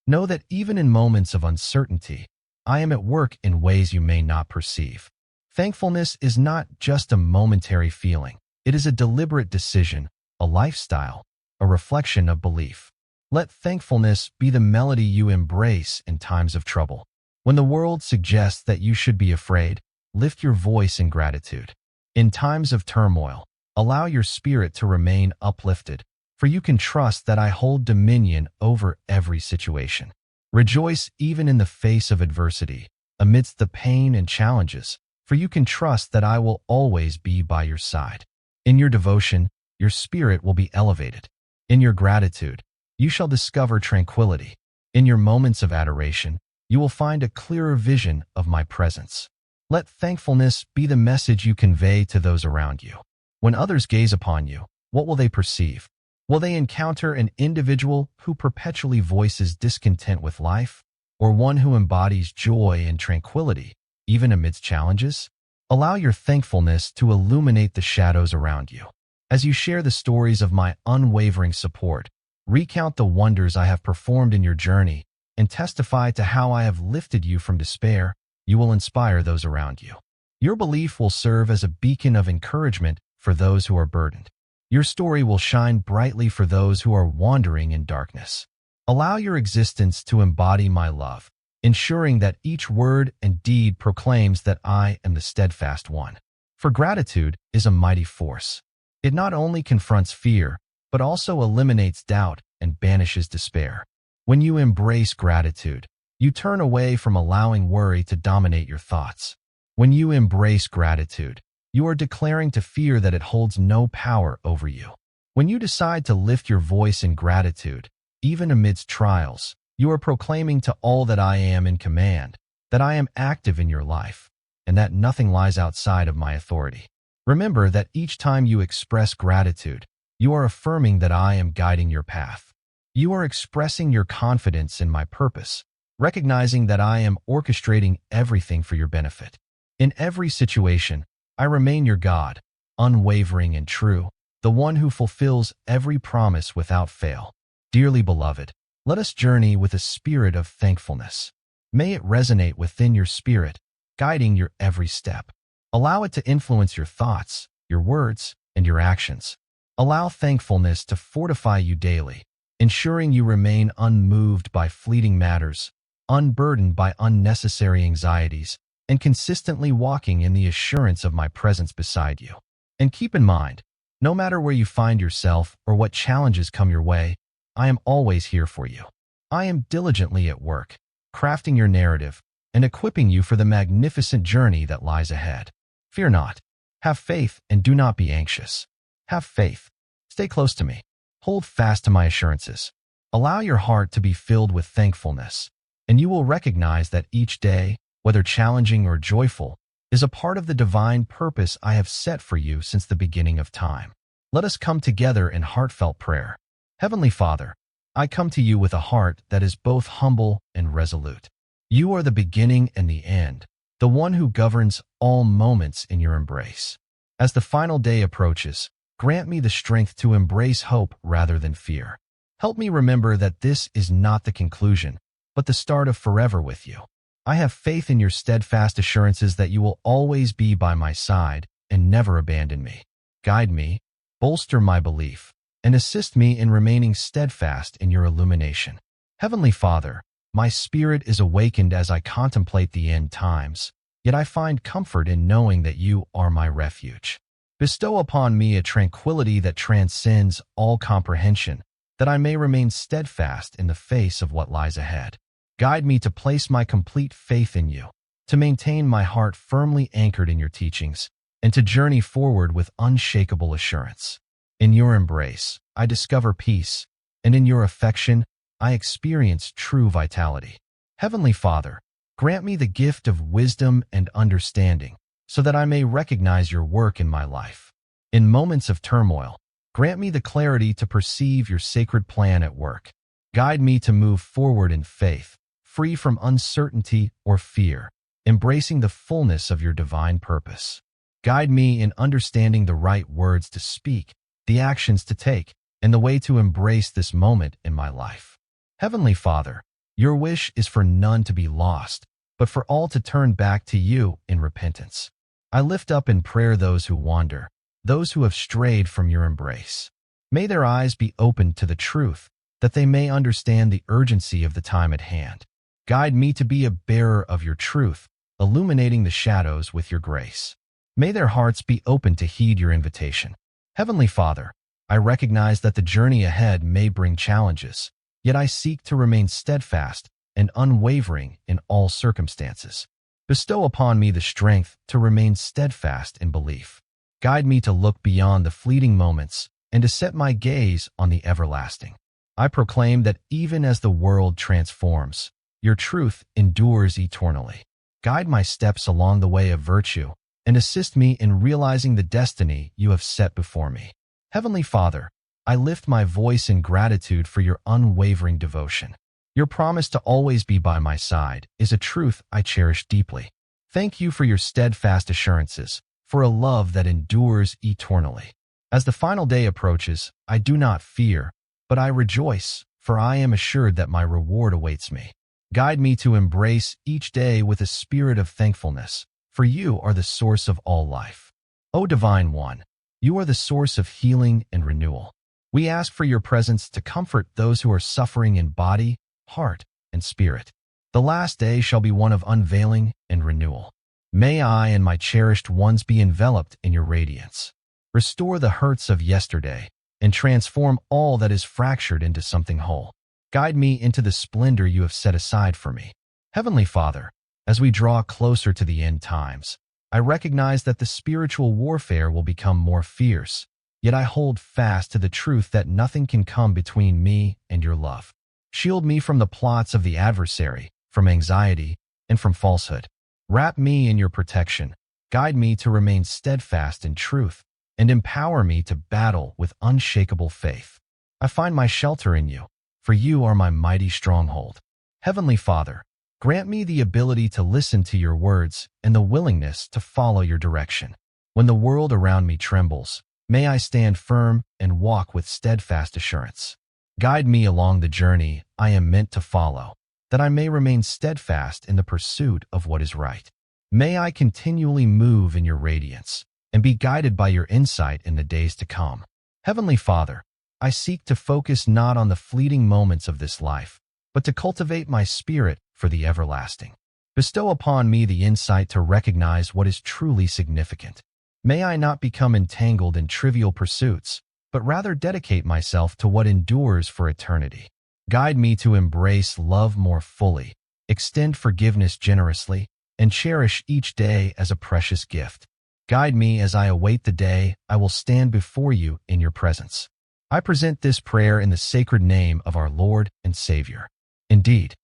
Know that even in moments of uncertainty, I am at work in ways you may not perceive. Thankfulness is not just a momentary feeling. It is a deliberate decision, a lifestyle, a reflection of belief. Let thankfulness be the melody you embrace in times of trouble. When the world suggests that you should be afraid, lift your voice in gratitude. In times of turmoil, allow your spirit to remain uplifted, for you can trust that I hold dominion over every situation. Rejoice even in the face of adversity, amidst the pain and challenges, for you can trust that I will always be by your side. In your devotion, your spirit will be elevated. In your gratitude, you shall discover tranquility. In your moments of adoration, you will find a clearer vision of my presence. Let thankfulness be the message you convey to those around you. When others gaze upon you, what will they perceive? Will they encounter an individual who perpetually voices discontent with life, or one who embodies joy and tranquility, even amidst challenges? Allow your thankfulness to illuminate the shadows around you. As you share the stories of my unwavering support, recount the wonders I have performed in your journey, and testify to how I have lifted you from despair, you will inspire those around you. Your belief will serve as a beacon of encouragement for those who are burdened. Your story will shine brightly for those who are wandering in darkness. Allow your existence to embody my love, ensuring that each word and deed proclaims that I am the steadfast one. For gratitude is a mighty force. It not only confronts fear, but also eliminates doubt and banishes despair. When you embrace gratitude, you turn away from allowing worry to dominate your thoughts. When you embrace gratitude, you are declaring to fear that it holds no power over you. When you decide to lift your voice in gratitude, even amidst trials, you are proclaiming to all that I am in command, that I am active in your life, and that nothing lies outside of my authority. Remember that each time you express gratitude, you are affirming that I am guiding your path. You are expressing your confidence in my purpose, recognizing that I am orchestrating everything for your benefit. In every situation, I remain your God, unwavering and true, the one who fulfills every promise without fail. Dearly beloved, let us journey with a spirit of thankfulness. May it resonate within your spirit, guiding your every step. Allow it to influence your thoughts, your words, and your actions. Allow thankfulness to fortify you daily, ensuring you remain unmoved by fleeting matters, unburdened by unnecessary anxieties, and consistently walking in the assurance of my presence beside you. And keep in mind, no matter where you find yourself or what challenges come your way, I am always here for you. I am diligently at work, crafting your narrative and equipping you for the magnificent journey that lies ahead. Fear not. Have faith and do not be anxious. Have faith. Stay close to me. Hold fast to my assurances. Allow your heart to be filled with thankfulness, and you will recognize that each day, whether challenging or joyful, is a part of the divine purpose I have set for you since the beginning of time. Let us come together in heartfelt prayer. Heavenly Father, I come to you with a heart that is both humble and resolute. You are the beginning and the end, the one who governs all moments in your embrace. As the final day approaches, grant me the strength to embrace hope rather than fear. Help me remember that this is not the conclusion, but the start of forever with you. I have faith in your steadfast assurances that you will always be by my side and never abandon me. Guide me, bolster my belief, and assist me in remaining steadfast in your illumination. Heavenly Father, my spirit is awakened as I contemplate the end times, yet I find comfort in knowing that you are my refuge. Bestow upon me a tranquility that transcends all comprehension, that I may remain steadfast in the face of what lies ahead. Guide me to place my complete faith in you, to maintain my heart firmly anchored in your teachings, and to journey forward with unshakable assurance. In your embrace, I discover peace, and in your affection, I experience true vitality. Heavenly Father, grant me the gift of wisdom and understanding, so that I may recognize your work in my life. In moments of turmoil, grant me the clarity to perceive your sacred plan at work. Guide me to move forward in faith, free from uncertainty or fear, embracing the fullness of your divine purpose. Guide me in understanding the right words to speak, the actions to take, and the way to embrace this moment in my life. Heavenly Father, your wish is for none to be lost, but for all to turn back to you in repentance. I lift up in prayer those who wander, those who have strayed from your embrace. May their eyes be opened to the truth, that they may understand the urgency of the time at hand. Guide me to be a bearer of your truth, illuminating the shadows with your grace. May their hearts be open to heed your invitation. Heavenly Father, I recognize that the journey ahead may bring challenges, yet I seek to remain steadfast and unwavering in all circumstances. Bestow upon me the strength to remain steadfast in belief. Guide me to look beyond the fleeting moments and to set my gaze on the everlasting. I proclaim that even as the world transforms, your truth endures eternally. Guide my steps along the way of virtue and assist me in realizing the destiny you have set before me. Heavenly Father, I lift my voice in gratitude for your unwavering devotion. Your promise to always be by my side is a truth I cherish deeply. Thank you for your steadfast assurances, for a love that endures eternally. As the final day approaches, I do not fear, but I rejoice, for I am assured that my reward awaits me. Guide me to embrace each day with a spirit of thankfulness, for you are the source of all life. O Divine One, you are the source of healing and renewal. We ask for your presence to comfort those who are suffering in body, heart, and spirit. The last day shall be one of unveiling and renewal. May I and my cherished ones be enveloped in your radiance. Restore the hurts of yesterday and transform all that is fractured into something whole. Guide me into the splendor you have set aside for me. Heavenly Father, as we draw closer to the end times, I recognize that the spiritual warfare will become more fierce, yet I hold fast to the truth that nothing can come between me and your love. Shield me from the plots of the adversary, from anxiety, and from falsehood. Wrap me in your protection, guide me to remain steadfast in truth, and empower me to battle with unshakable faith. I find my shelter in you, for you are my mighty stronghold. Heavenly Father, grant me the ability to listen to your words and the willingness to follow your direction. When the world around me trembles, may I stand firm and walk with steadfast assurance. Guide me along the journey I am meant to follow, that I may remain steadfast in the pursuit of what is right. May I continually move in your radiance and be guided by your insight in the days to come. Heavenly Father, I seek to focus not on the fleeting moments of this life, but to cultivate my spirit for the everlasting. Bestow upon me the insight to recognize what is truly significant. May I not become entangled in trivial pursuits, but rather dedicate myself to what endures for eternity. Guide me to embrace love more fully, extend forgiveness generously, and cherish each day as a precious gift. Guide me as I await the day I will stand before you in your presence. I present this prayer in the sacred name of our Lord and Savior. Indeed,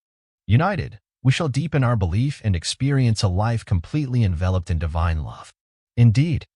united, we shall deepen our belief and experience a life completely enveloped in divine love. Indeed,